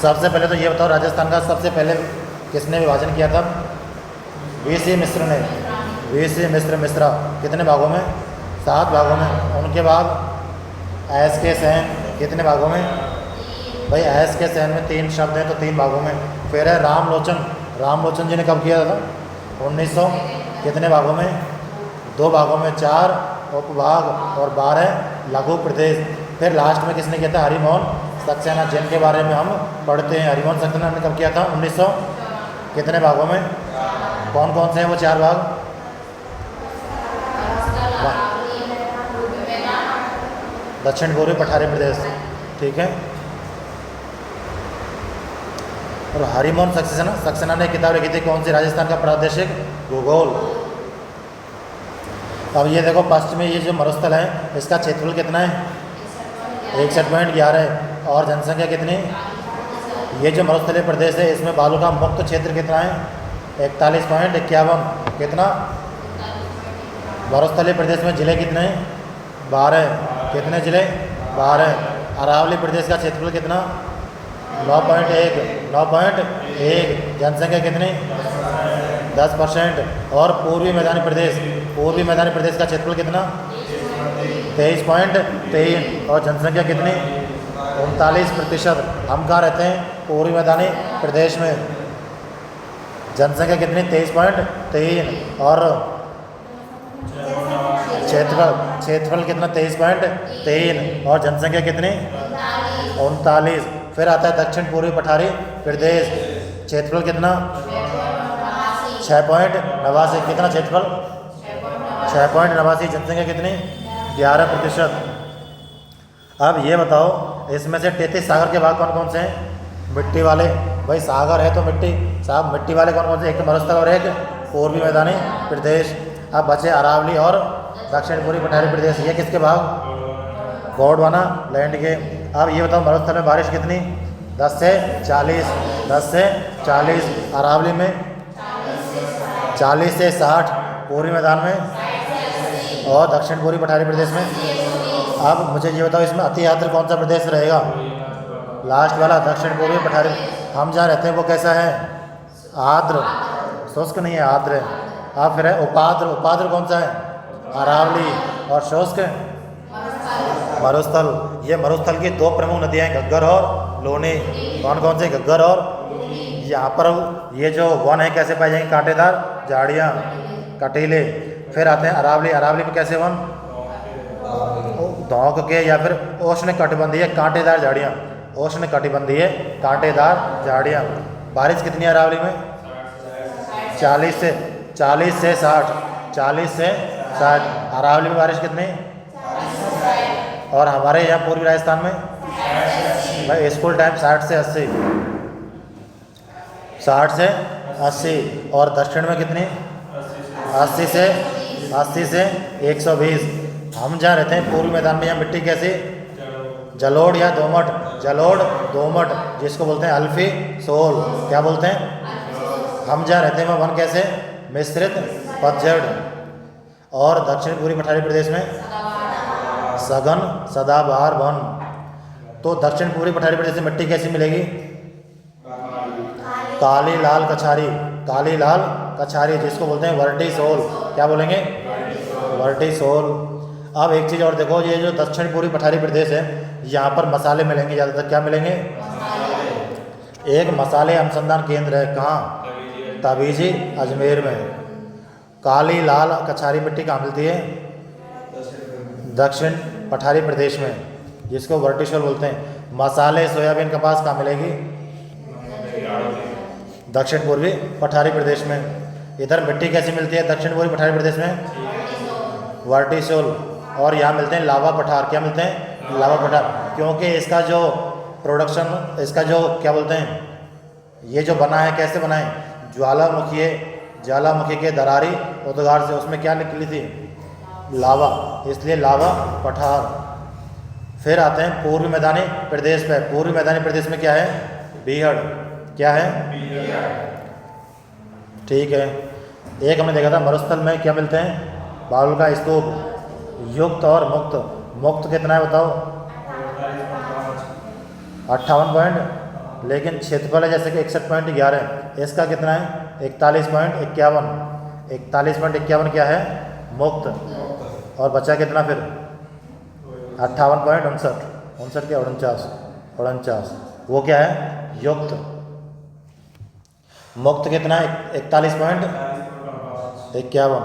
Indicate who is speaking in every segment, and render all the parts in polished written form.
Speaker 1: सबसे पहले तो ये बताओ, राजस्थान का सबसे पहले किसने विभाजन किया था? वीसी मिश्र ने। वीसी मिश्रा कितने भागों में? 7 भागों में। उनके बाद एस के सेन कितने भागों में? भाई एस के सेन में 3 शब्द हैं तो 3 भागों में। फिर है रामलोचन। रामलोचन जी ने कब किया था? 1900 कितने भागों में? 2 भागों में। 4 उपभाग और 12 लघु प्रदेश। फिर लास्ट में किसने किया था? हरिमोहन सक्सेना, जिनके बारे में हम पढ़ते हैं। हरिमोहन सक्सेना ने कब किया था? 1900 कितने भागों में? कौन कौन से हैं वो 4 भाग? दक्षिण पूर्वी पठारी प्रदेश, ठीक है। और हरिमोहन सक्सेना ने किताब लिखी थी कौन सी? राजस्थान का प्रादेशिक भूगोल। अब ये देखो पश्चिमी ये जो मरुस्थल है इसका क्षेत्रफल कितना है? 61.11। और जनसंख्या कितनी? ये जो मरुस्थलीय प्रदेश है इसमें बालू का मुक्त क्षेत्र कितना है? 41.51। कितना? मरुस्थलीय प्रदेश में जिले कितने हैं? 12। कितने जिले? 12। अरावली प्रदेश का क्षेत्रफल कितना? 9.1। 9.1। जनसंख्या कितनी? 10%। और पूर्वी मैदानी प्रदेश का क्षेत्रफल कितना? 23.3। और जनसंख्या कितनी? 39%। हम कहाँ रहते हैं? पूर्वी मैदानी प्रदेश में। जनसंख्या कितनी? 23.3। और क्षेत्रफल कितना? 23.3। और जनसंख्या कितनी? 39। फिर आता है दक्षिण पूर्वी पठारी प्रदेश, क्षेत्रफल कितना? 6.89। कितना क्षेत्रफल? 6.89। जनसंख्या कितनी? 11%। अब ये बताओ इसमें से 33 सागर के भाग कौन कौन से हैं? मिट्टी वाले। भाई सागर है तो मिट्टी, साहब मिट्टी वाले कौन कौन से? एक तो मरुस्थल और एक पूर्वी मैदानी प्रदेश। अब बचे अरावली और दक्षिण पूर्वी पठारी प्रदेश। ये किसके भाग? गोंडवाना लैंड के। अब ये बताओ मरुस्थल में बारिश कितनी? 10 से 40। 10 से 40। अरावली में 40 से 60। पूर्वी मैदान में और दक्षिण पूर्वी पठारी प्रदेश में। अब मुझे ये बताओ इसमें अति आर्द्र कौन सा प्रदेश रहेगा? लास्ट वाला दक्षिण पूर्वी पठारी। हम जहाँ रहते हैं वो कैसा है? आर्द्र। शुष्क नहीं है, आर्द्र है। अब फिर है उपाद्र। उपाद्र कौन सा है? अरावली। और शुष्क मरुस्थल। ये मरुस्थल की 2 प्रमुख नदियाँ हैं, घग्गर और लोनी। कौन कौन से? घग्गर और। यहाँ पर ये जो वन है कैसे पाए जाएंगे? कांटेदार झाड़ियाँ, कटीले। फिर आते हैं अरावली। अरावली में कैसे वन? धौंक के या फिर उष्ण कटिबंधीय कांटेदार झाड़ियाँ। उष्ण कटिबंधीय कांटेदार झाड़ियाँ। बारिश कितनी है अरावली में? 40 से 60। 40 से 60। अरावली में बारिश कितनी? और हमारे यहाँ पूर्वी राजस्थान में भाई स्कूल टाइम 60 से 80। 60 से 80। और दक्षिण में कितनी? 80 से 120। हम जहाँ रहते हैं पूर्वी मैदान में, यहाँ मिट्टी कैसी? जलोढ़ या दोमट। जलोढ़ दोमट, जिसको बोलते हैं अल्फी सोल। क्या बोलते हैं? हम जहाँ रहते हैं वहाँ वन कैसे? मिश्रित पतझड़। और दक्षिण पूर्वी पठारी प्रदेश में सघन सदाबहार वन। तो दक्षिण पूर्वी पठारी प्रदेश में मिट्टी कैसी मिलेगी? काली लाल कछारी। काली लाल कछारी, जिसको बोलते हैं वर्टी सोल। क्या बोलेंगे? वर्टी सोल। अब एक चीज़ और देखो, ये जो दक्षिण पूर्वी पठारी प्रदेश है यहाँ पर मसाले मिलेंगे ज़्यादातर। क्या मिलेंगे? एक मसाले अनुसंधान केंद्र है। कहाँ? तबीजी अजमेर में। काली लाल कछारी मिट्टी कहाँ मिलती है? दक्षिण पठारी प्रदेश में, जिसको वर्टिशोल बोलते हैं। मसाले सोयाबीन कपास कहाँ मिलेगी? दक्षिण पूर्वी पठारी प्रदेश में। इधर मिट्टी कैसी मिलती है दक्षिण पूर्वी पठारी प्रदेश में? वर्टिशोल। और यहाँ मिलते हैं लावा पठार। क्या मिलते हैं? लावा पठार। क्योंकि इसका जो प्रोडक्शन, इसका जो क्या बोलते हैं, ये जो बना है कैसे बना है? ज्वालामुखी के दरारी उद्गार से उसमें क्या निकली थी? लावा, इसलिए लावा पठार। फिर आते हैं पूर्वी मैदानी प्रदेश पे। पूर्वी मैदानी प्रदेश में क्या है? बीहड़। क्या है? ठीक है। एक हमने देखा था मरुस्थल में क्या मिलते हैं? बालू का स्तूप। युक्त और मुक्त। मुक्त कितना है बताओ? 58.5। लेकिन क्षेत्रफल है जैसे कि 61.11, इसका कितना है 41.51। 41.51 क्या है मुक्त, और बचा कितना फिर 58.59, 59 क्या 49, वो क्या है युक्त। मुक्त कितना है 41.51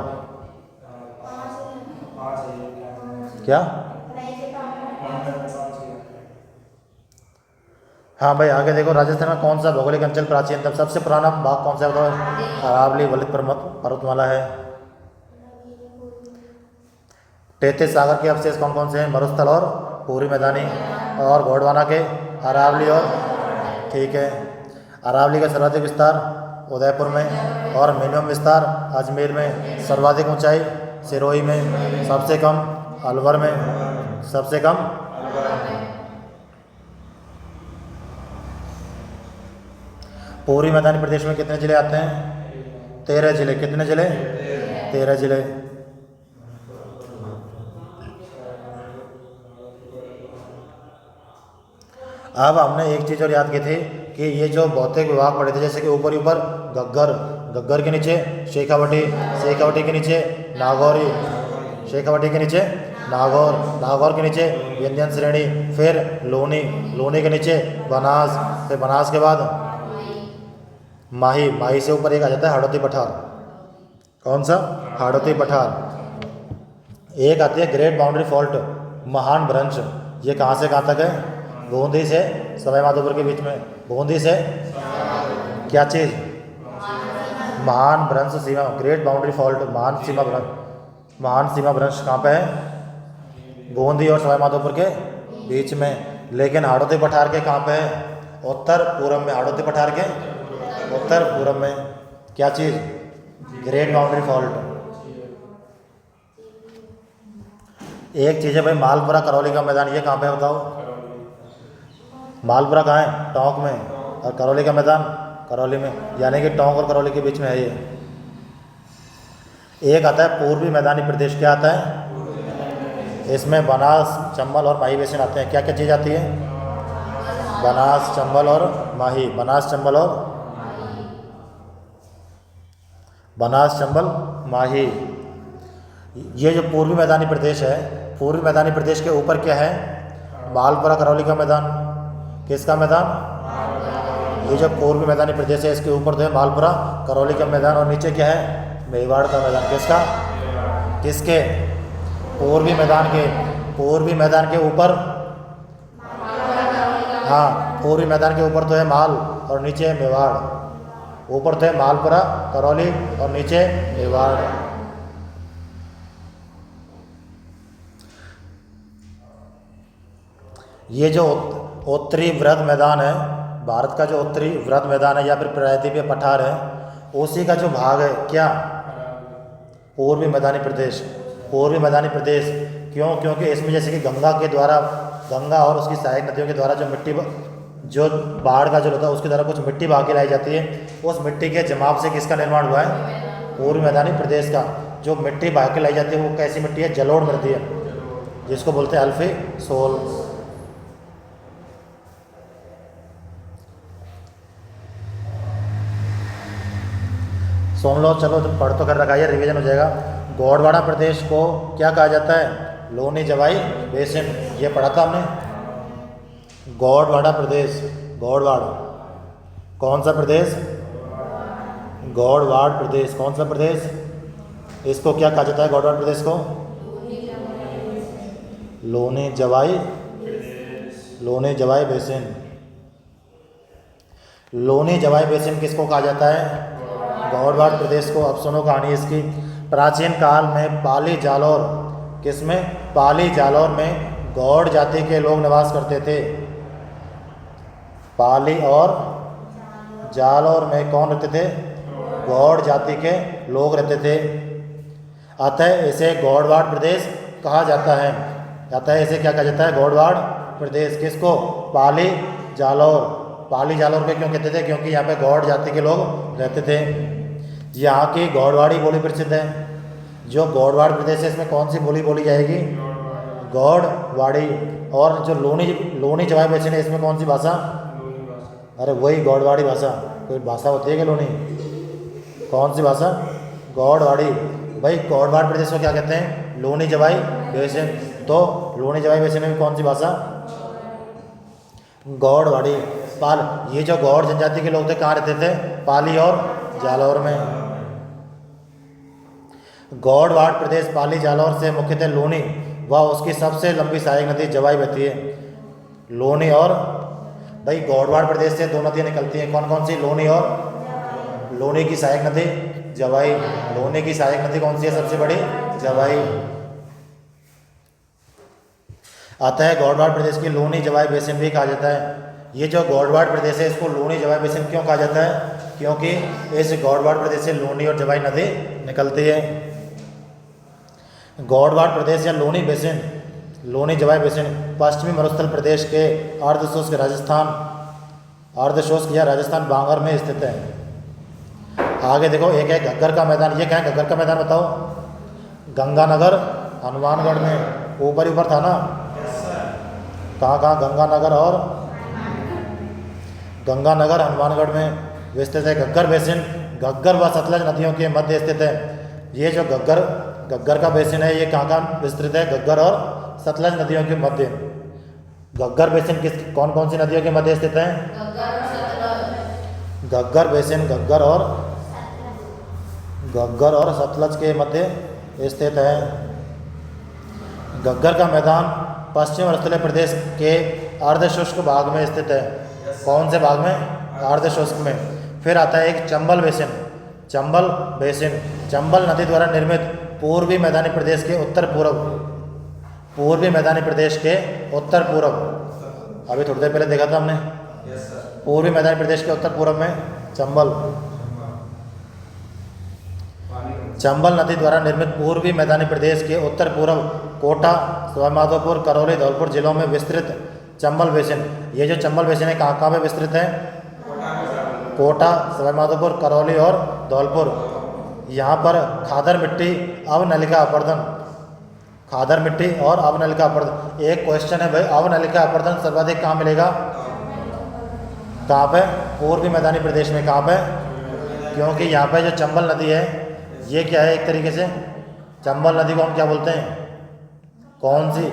Speaker 1: क्या। हाँ भाई आगे देखो, राजस्थान में कौन सा भौगोलिक अंचल प्राचीनतम, सबसे पुराना भाग कौन सा बताओ, अरावली वलित पर्वतमाला है। टेथिस सागर के अवशेष कौन कौन से हैं, मरुस्थल और पूर्वी मैदानी, और गोंडवाना के अरावली और, ठीक है। अरावली का सर्वाधिक विस्तार उदयपुर में, और मिनिमम विस्तार अजमेर में, सर्वाधिक ऊंचाई सिरोही में, सबसे कम अलवर में, सबसे कम। पूर्वी मैदानी प्रदेश में कितने जिले आते हैं, 13 जिले। कितने जिले, 13 जिले। अब हमने एक चीज़ और याद की थी कि ये जो भौतिक विभाग पढ़े थे, जैसे कि ऊपर ऊपर गग्गर, गग्गर के नीचे शेखावटी, शेखावटी के नीचे नागौरी, शेखावटी के नीचे नागौर, नागौर के नीचे व्यंजन श्रेणी, फिर लोनी, लोनी के नीचे बनास, फिर बनास के बाद माही, माही से ऊपर एक आ जाता है हाड़ौती पठार। कौन सा, हाड़ौती पठार। एक आती है ग्रेट बाउंड्री फॉल्ट, महान भ्रंश, ये कहाँ से कहाँ तक है, बूंदी से सवाई माधोपुर के बीच में, बूंदी से क्या चीज़, महान भ्रंश सीमा, ग्रेट बाउंड्री फॉल्ट, महान सीमा भ्रंश, महान सीमा भ्रंश कहाँ पे है, बूंदी और सवाई माधोपुर के बीच में। लेकिन हाड़ौती पठार के कहाँ पे है, उत्तर पूर्व में, हाड़ौती पठार के उत्तर पूर्व में क्या चीज़, ग्रेट बाउंड्री फॉल्ट। एक चीज़ है भाई मालपुरा करौली का मैदान, ये कहाँ पे है बताओ, मालपुरा कहाँ है, टोंक में, और करौली का मैदान करौली में, यानी कि टोंक और करौली के बीच में है ये। एक आता है पूर्वी मैदानी प्रदेश, क्या आता है, इसमें बनास, चंबल और माही बेसिन आते हैं। क्या क्या चीज़ आती है, बनास, चंबल और माही, बनास, चंबल और बनास, चंबल, माही। ये जो पूर्वी मैदानी प्रदेश है, पूर्वी मैदानी प्रदेश के ऊपर क्या है, मालपुरा करौली का मैदान, किसका मैदान, ये जो पूर्वी मैदानी प्रदेश है इसके ऊपर तो है मालपुरा करौली का मैदान, और नीचे क्या है, मेवाड़ का मैदान। किसका, किसके, पूर्वी मैदान के, पूर्वी मैदान के ऊपर, हाँ पूर्वी मैदान के ऊपर तो है माल और नीचे है मेवाड़, ऊपर तो है मालपुरा करौली और नीचे मेवाड़। ये जो उत्तरी वृहद मैदान है, भारत का जो उत्तरी वृहद मैदान है या फिर प्रायद्वीपीय पठार है, उसी का जो भाग है क्या, पूर्वी मैदानी प्रदेश, पूर्वी मैदानी प्रदेश। क्यों, क्योंकि इसमें जैसे कि गंगा के द्वारा, गंगा और उसकी सहायक नदियों के द्वारा जो मिट्टी, जो बाढ़ का जल होता है उसके द्वारा कुछ मिट्टी बहा के लाई जाती है, उस मिट्टी के जमाव से किसका निर्माण हुआ है, पूर्वी मैदानी प्रदेश का। जो मिट्टी बहा के लाई जाती है वो कैसी मिट्टी है, जलोढ़ मिट्टी है, जिसको बोलते हैं अल्फी सोल। सुन लो, चलो तो पढ़ तो कर रखा है, रिवीजन हो जाएगा। गोंडवाना प्रदेश को क्या कहा जाता है, लोनी जवाई बेसिन, ये पढ़ा था हमने। गोंडवाना प्रदेश, गौड़वाड़, कौन सा प्रदेश, गौड़वाड़ प्रदेश, कौन सा प्रदेश, इसको क्या कहा जाता है गौड़वाड़ प्रदेश को, लोनी जवाई, लोनी जवाई बेसिन। लोनी जवाई बेसिन किसको कहा जाता है, गौड़वाड़ प्रदेश को। अब सुनो कहानी इसकी। प्राचीन काल में पाली जालौर, किसमें, पाली जालौर में गौड़ जाति के लोग निवास करते थे। पाली और जालौर में कौन रहते थे, गौड़ जाति के लोग रहते थे। अतः इसे गौड़वाड़ प्रदेश कहा जाता है। अतः इसे क्या कहा जाता है, गौड़वाड़ प्रदेश। किसको, पाली जालौर। पाली जालौर के क्यों कहते थे, क्योंकि यहाँ पे गौड़ जाति के लोग रहते थे। यहाँ की गौड़वाड़ी बोली प्रसिद्ध है। जो गौड़वाड़ प्रदेश है इसमें कौन सी बोली बोली जाएगी, गौड़वाड़ी। और जो लोनी जवाई बेसिन है इसमें कौन सी भाषा, अरे वही गौड़वाड़ी भाषा, कोई भाषा होती है कि लोनी? कौन सी भाषा? गौड़वाड़ी। भाई गौड़वाड़ प्रदेश को क्या कहते हैं? लोनी जवाई बेसिन। तो लोनी जवाई बेसिन में कौन सी भाषा? गौड़वाड़ी। पाल, ये जो गौड़ जनजाति के लोग थे कहाँ रहते थे? पाली और जालौर में। गौड़वाड़ प्रदेश पाली जालौर से मुख्यतः लोनी व उसकी सबसे लंबी सहायक नदी जवाई बहती है। लोनी और, भाई गौड़वाड़ प्रदेश से दो नदियाँ निकलती हैं, कौन कौन सी? लोनी और, लोनी की सहायक नदी जवाई। लोनी की सहायक नदी कौन सी है सबसे बड़ी? जवाई। अतः गौड़वाड़ प्रदेश की लोनी जवाई बेसिन भी कहा जाता है। ये जो गौड़वाड़ प्रदेश है इसको लोनी जवाई बेसिन क्यों कहा जाता है? क्योंकि इस गौड़वाड़ प्रदेश से लोनी और जवाई नदी निकलती है। गौड़वाड़ प्रदेश या लोनी बेसिन, लोनी जवाई बेसिन पश्चिमी मरुस्थल प्रदेश के अर्धशुष्क राजस्थान, अर्धशुष्क या राजस्थान बांगर में स्थित है। आगे देखो, एक है घग्गर का मैदान। ये क्या है घग्गर का मैदान बताओ? गंगानगर हनुमानगढ़ में, ऊपर ऊपर था ना? कहाँ कहाँ? गंगानगर और गंगानगर हनुमानगढ़ में विस्तृत है। घग्गर बेसिन घग्गर व सतलज नदियों के मध्य स्थित है। ये जो घग्गर का बेसिन है ये कहाँ कहाँ विस्तृत है? घग्गर और सतलज नदियों के मध्य। घग्गर बेसिन किस कौन कौन सी नदियों के मध्य स्थित है? घग्गर बेसिन घग्गर और सतलज के मध्य स्थित है। घग्गर का मैदान पश्चिम मरुस्थलीय प्रदेश के अर्धशुष्क भाग में स्थित है। कौन से भाग में? अर्धशुष्क में। फिर आता है एक चंबल बेसिन। चंबल बेसिन चंबल नदी द्वारा निर्मित पूर्वी मैदानी प्रदेश के उत्तर पूर्व, पूर्वी मैदानी प्रदेश के उत्तर पूर्व, अभी थोड़ी देर पहले देखा था हमने, पूर्वी मैदानी प्रदेश के उत्तर पूर्व में चंबल नदी द्वारा निर्मित पूर्वी मैदानी प्रदेश के उत्तर पूर्व कोटा, सवाईमाधोपुर, करौली, धौलपुर जिलों में विस्तृत चंबल बेसिन। ये जो चंबल बेसिन है कहाँ कहाँ पे विस्तृत है? कोटा, सवाईमाधोपुर, करौली और धौलपुर। यहाँ पर खादर मिट्टी, अवनलिका अपर्दन, खादर मिट्टी और अवनलिका अपर्दन। एक क्वेश्चन है भाई, अवनलिका अपर्दन सर्वाधिक कहाँ मिलेगा? कहाँ पे? पूर्वी मैदानी प्रदेश में। कहाँ पे? क्योंकि यहाँ पे जो चंबल नदी है ये क्या है? एक तरीके से चंबल नदी को हम क्या बोलते हैं? कौन सी?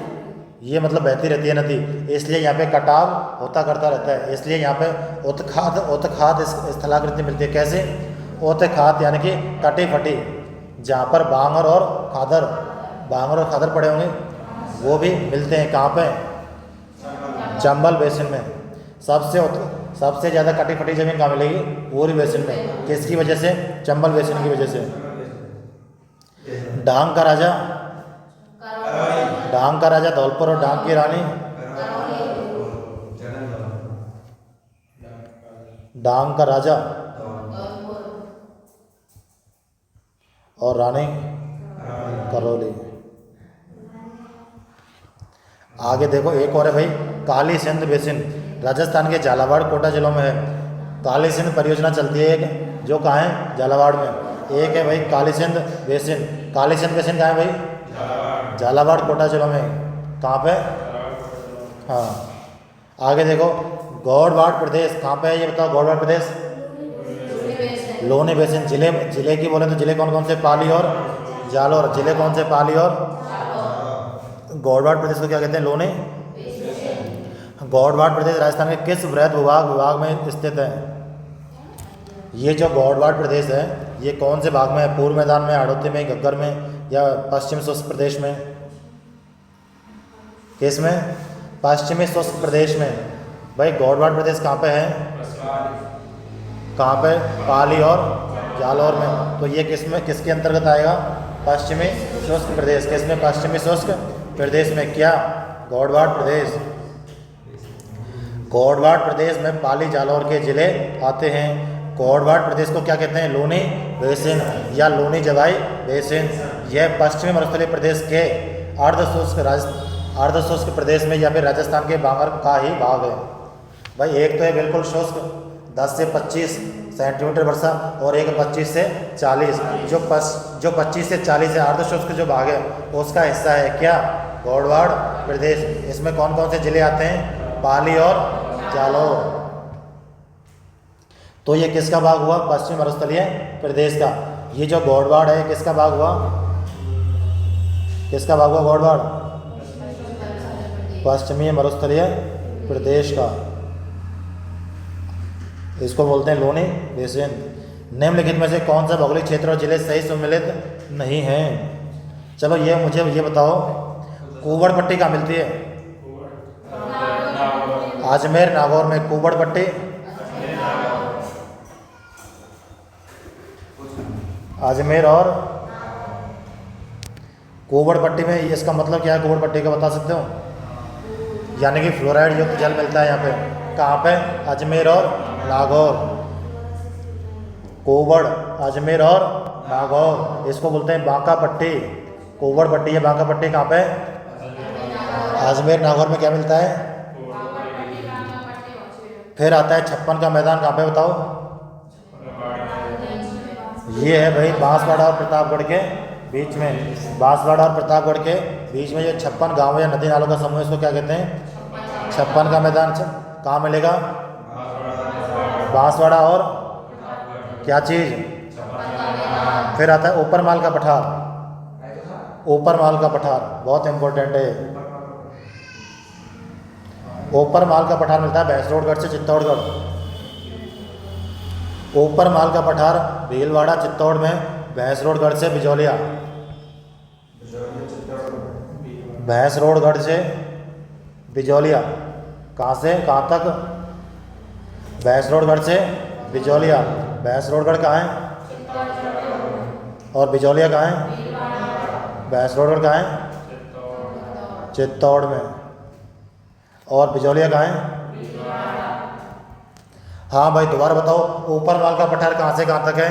Speaker 1: ये मतलब बहती रहती है नदी, इसलिए यहाँ पे कटाव होता करता रहता है। इसलिए यहाँ पे उत्खाद स्थलाकृति मिलती है। कैसे? उत्खाद यानी कि कटी फटी, जहाँ पर बांगर और खादर पड़े होंगे वो भी मिलते हैं। कहाँ पे? चंबल बेसिन में। सबसे ज़्यादा कटी फटी जमीन कहाँ मिलेगी? पूर्वी बेसिन में। किसकी वजह से? चंबल बेसिन की वजह से। डांग का राजा धौलपुर और डांग की रानी डांग का राजा और रानी करौली। आगे देखो एक और है भाई, काली सिंध बेसिन, राजस्थान के झालावाड़, कोटा जिलों में है। काली सिंध परियोजना चलती है एक, जो कहाँ है? झालावाड़ में। एक है भाई काली सिंध बेसिन। काली सिंध बेसिन कहाँ है भाई? झालावाड़, कोटा जिलों में। कहाँ पे? हाँ। आगे देखो, गौड़वाड़ प्रदेश कहाँ पे है ये बताओ? गौड़वाड़ प्रदेश लोनी बेसिन। जिले की बोले तो जिले कौन कौन से? पाली और जालौर। जिले कौन से? पाली और गौड़वाड़ प्रदेश को क्या कहते हैं? लोनी। गौड़वाड़ प्रदेश राजस्थान के किस वृहद विभाग में स्थित है? ये जो गौड़वाड़ प्रदेश है ये कौन से भाग में है? पूर्व मैदान में, हाड़ौती में, घग्गर में या पश्चिम शुष्क प्रदेश में? किस में? पश्चिमी शुष्क प्रदेश में। भाई गौड़वाड़ प्रदेश कहाँ पे है? कहाँ पे? पाली और जालौर में। तो ये किसके अंतर्गत आएगा? पश्चिमी शुष्क प्रदेश। किसमें? पश्चिमी शुष्क प्रदेश में। क्या? गौड़वाड़ प्रदेश। गौड़वाड़ प्रदेश में पाली जालौर के जिले आते हैं। गौड़वाड़ प्रदेश को क्या कहते हैं? लोनी बेसिन या लोनी जवाई बेसिन। यह पश्चिमी मरुस्थलीय प्रदेश के अर्धशुष्क प्रदेश में या फिर राजस्थान के बांगर का ही भाग है। भाई एक तो है बिल्कुल शुष्क 10 से 25 सेंटीमीटर वर्षा, और एक 25 से 40। जो 25 से 40 है अर्धशुष्क जो भाग है उसका हिस्सा है क्या? गौड़वाड़ प्रदेश। इसमें कौन कौन से जिले आते हैं? पाली और जालौर। तो ये किसका भाग हुआ? पश्चिमी मरुस्थलीय प्रदेश का। ये जो गौड़वाड़ है किसका भाग हुआ? किसका भाग हुआ गौड़वाड़? पश्चिमी मरुस्थलीय प्रदेश का। इसको बोलते हैं लोनी बेसिन। निम्नलिखित में से कौन सा भौगोलिक क्षेत्र और जिले सही सम्मिलित नहीं हैं? चलो ये मुझे ये बताओ, कुवड़ पट्टी कहाँ मिलती है? अजमेर नागौर में कुवड़ पट्टी। अजमेर और कुवड़ पट्टी में इसका मतलब क्या है? कुवड़ पट्टी का बता सकते हो? यानी कि फ्लोराइड युक्त जल मिलता है यहाँ पे। कहाँ पे? अजमेर और नागौर। कुवड़, अजमेर और नागौर, इसको बोलते हैं बांका पट्टी। कुवड़ पट्टी है बांका पट्टी कहाँ पे? अजमेर नागौर में क्या मिलता है? फिर आता है 56 का मैदान कहाँ पे बताओ? ये है भाई बांसवाड़ा और प्रतापगढ़ के बीच में। बांसवाड़ा और प्रतापगढ़ के बीच में जो 56 गाँव या नदी नालों का समूह है इसको क्या कहते हैं? 56 का मैदान। कहाँ मिलेगा? बांसवाड़ा और क्या चीज़? फिर आता है ऊपर माल का पठार। ऊपर माल का पठार बहुत इंपॉर्टेंट है। ऊपर माल का पठार मिलता है भैंसरोडगढ़ से चित्तौड़गढ़। ऊपर माल का पठार भीलवाड़ा चित्तौड़ में, भैंसरोडगढ़ से बिजौलिया। भैंसरोडगढ़ से बिजौलिया। कहाँ से कहाँ तक? भैंसरोडगढ़ से बिजौलिया। भैंसरोडगढ़ कहाँ है? और बिजौलिया कहाँ है? भैंसरोडगढ़ कहाँ है? चित्तौड़ में। और बिजौलिया कहाँ है? हाँ भाई दोबारा बताओ, ऊपर माल का पठार कहाँ से कहाँ तक है?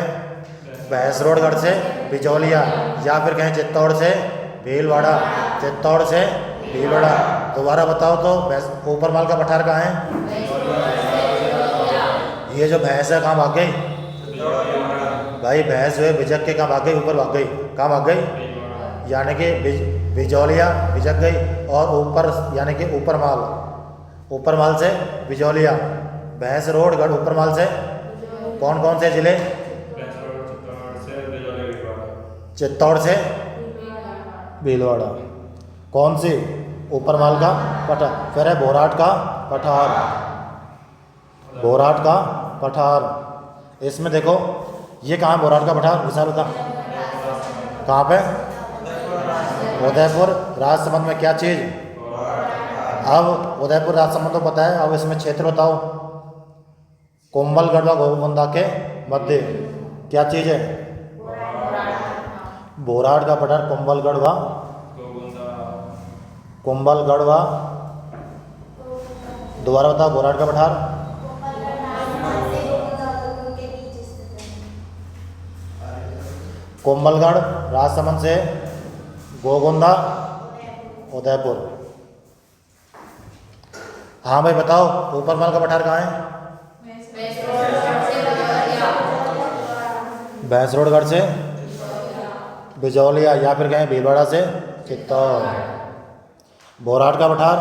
Speaker 1: भैंसरोडगढ़ से बिजौलिया, या फिर कहें चित्तौड़ से भीलवाड़ा। चित्तौड़ से भीलवाड़ा। दोबारा बताओ तो ऊपर माल का पठार कहाँ है? ये जो भैंस है कहाँ भाग गई? भाई भैंस जो है बिजक के कहाँ भाग गई? ऊपर भाग गई। कहाँ भाग गई? यानी कि बिजौलिया बिजक गई। और ऊपर यानी कि ऊपर माल से बिजौलिया। भैंसरोडगढ़ ऊपर माल से कौन कौन से जिले? चित्तौड़ से भीलवाड़ा। कौन सी? ऊपर माल का पठार। फिर है बोराट का पठार। बोराट का पठार। इसमें देखो ये कहाँ है बोराट का पठार? विशाल बता कहाँ पे? उदयपुर राजसमंद में। क्या चीज़? अब उदयपुर राजसमंद तो पता है, अब इसमें क्षेत्र बताओ। कुंभलगढ़ व गोविंदा के मध्य। क्या चीज़ है? बोराट का पठार कुंभलगढ़ व दोबारा बताओ बोराट का पठार। कुंभलगढ़ राजसमंद से गोगुंदा उदयपुर। हाँ भाई बताओ ऊपर माल का पठार कहाँ है? भैंसरोडगढ़ से बिजौलिया, या फिर कहें भीलवाड़ा से चित्तौड़। बोराट का पठार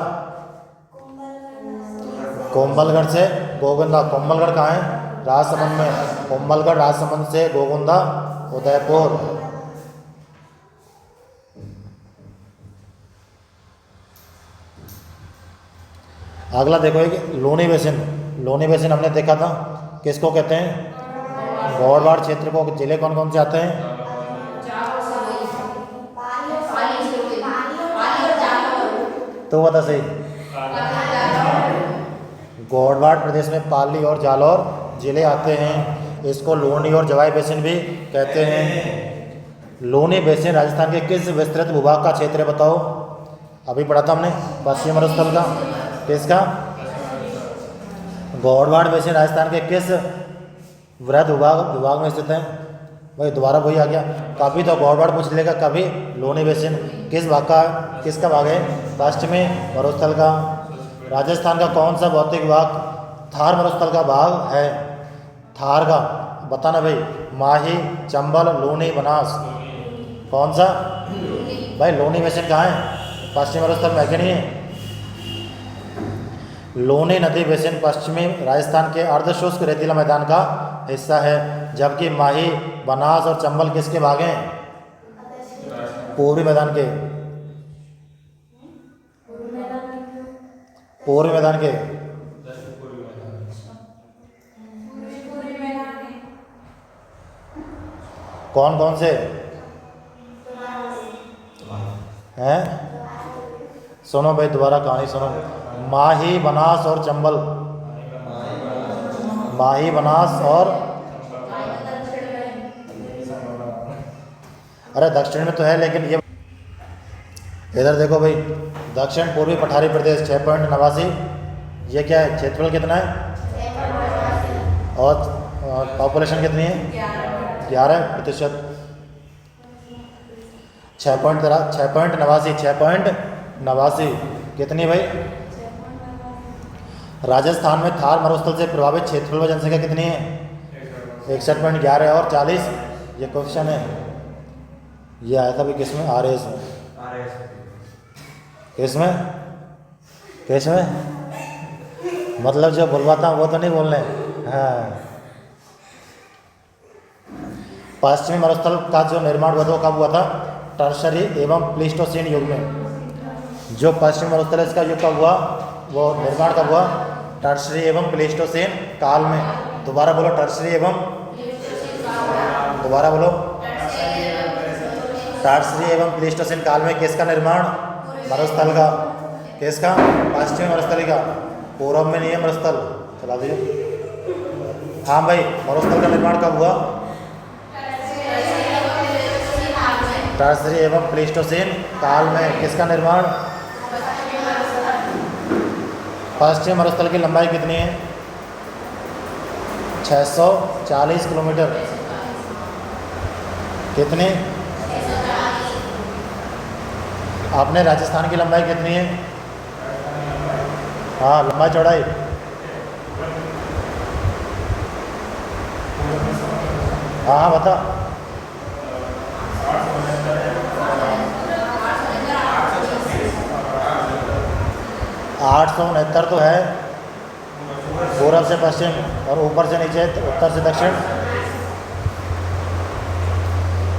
Speaker 1: कुंभलगढ़ से गोगुंदा। कुंभलगढ़ कहाँ है? राजसमंद में। कुंभलगढ़ राजसमंद से गोगुंदा उदयपुर। अगला देखो एक लोनी बेसिन। लोनी बेसिन हमने देखा था, किसको कहते हैं? गौड़वाड़ क्षेत्र को। जिले कौन कौन से आते हैं? तो बता सही। गौड़वाड़ प्रदेश में पाली और जालौर जिले आते हैं। इसको लोनी और जवाई बेसिन भी कहते हैं। लोनी बेसिन राजस्थान के किस विस्तृत भूभाग का क्षेत्र है बताओ? अभी पढ़ा था हमने पश्चिमी मरुस्थल का। किसका? गौड़वाड़ बेसिन राजस्थान के किस वृहद विभाग में स्थित है? भाई दोबारा वही आ गया। कभी तो गौड़वाड़ पूछ लेगा, कभी लोनी बेसिन। किस भाग का? किसका भाग है? पश्चिमी मरुस्थल का। राजस्थान का कौन सा भौतिक विभाग थार मरुस्थल का भाग है? थार का बताना भाई। माही, चंबल, लोनी, बनास। कौन सा? भाई लोनी बेसिन कहाँ है? पश्चिमी मरुस्थल में है कि नहीं है? लूनी नदी बेसिन पश्चिमी राजस्थान के अर्धशुष्क रेतीला मैदान का हिस्सा है, जबकि माही, बनास और चंबल किसके भाग हैं? पूर्वी मैदान के। पूर्वी मैदान के। कौन कौन से हैं? सुनो भाई, दोबारा कहानी सुनो। माही, बनास और चंबल। माही, बनास और, अरे दक्षिण में तो है, लेकिन ये इधर देखो भाई, दक्षिण पूर्वी पठारी प्रदेश 6.89। ये क्या है? क्षेत्रफल कितना है और पॉपुलेशन कितनी है? 11%। 6.89 कितनी भाई? राजस्थान में थार मरुस्थल से प्रभावित क्षेत्रफल व जनसंख्या कितनी है? 61.11 और 40। ये क्वेश्चन है, ये आया था भाई किसमें? RS में। किसमें? किसमें? मतलब जो बुलवाता हूँ वो तो नहीं बोलने। हाँ, पश्चिमी मरुस्थल का जो निर्माण हुआ था कब हुआ था? टर्शरी एवं प्लीस्टोसीन युग में। जो पश्चिमी मरुस्थल है इसका युग कब हुआ? वो निर्माण कब हुआ? टर्शरी एवं प्लीस्टोसीन काल में। दोबारा बोलो, टर्शरी एवं, दोबारा बोलो, टर्शरी एवं प्लीस्टोसीन काल में किसका निर्माण? मरुस्थल का। किसका? पश्चिमी मरुस्थल का। पूर्व में नहीं है मरुस्थल। चला दीजिए। हाँ भाई, मरुस्थल का निर्माण कब हुआ? टर्शरी एवं प्लीस्टोसीन काल में। किसका निर्माण? पश्चिमी मरुस्थल की लंबाई कितनी है? 640 किलोमीटर। कितनी? अपने राजस्थान की लंबाई कितनी है? हाँ, लंबाई चौड़ाई। हाँ हाँ बता। 869 तो है पूरब से पश्चिम, और ऊपर से नीचे उत्तर से दक्षिण।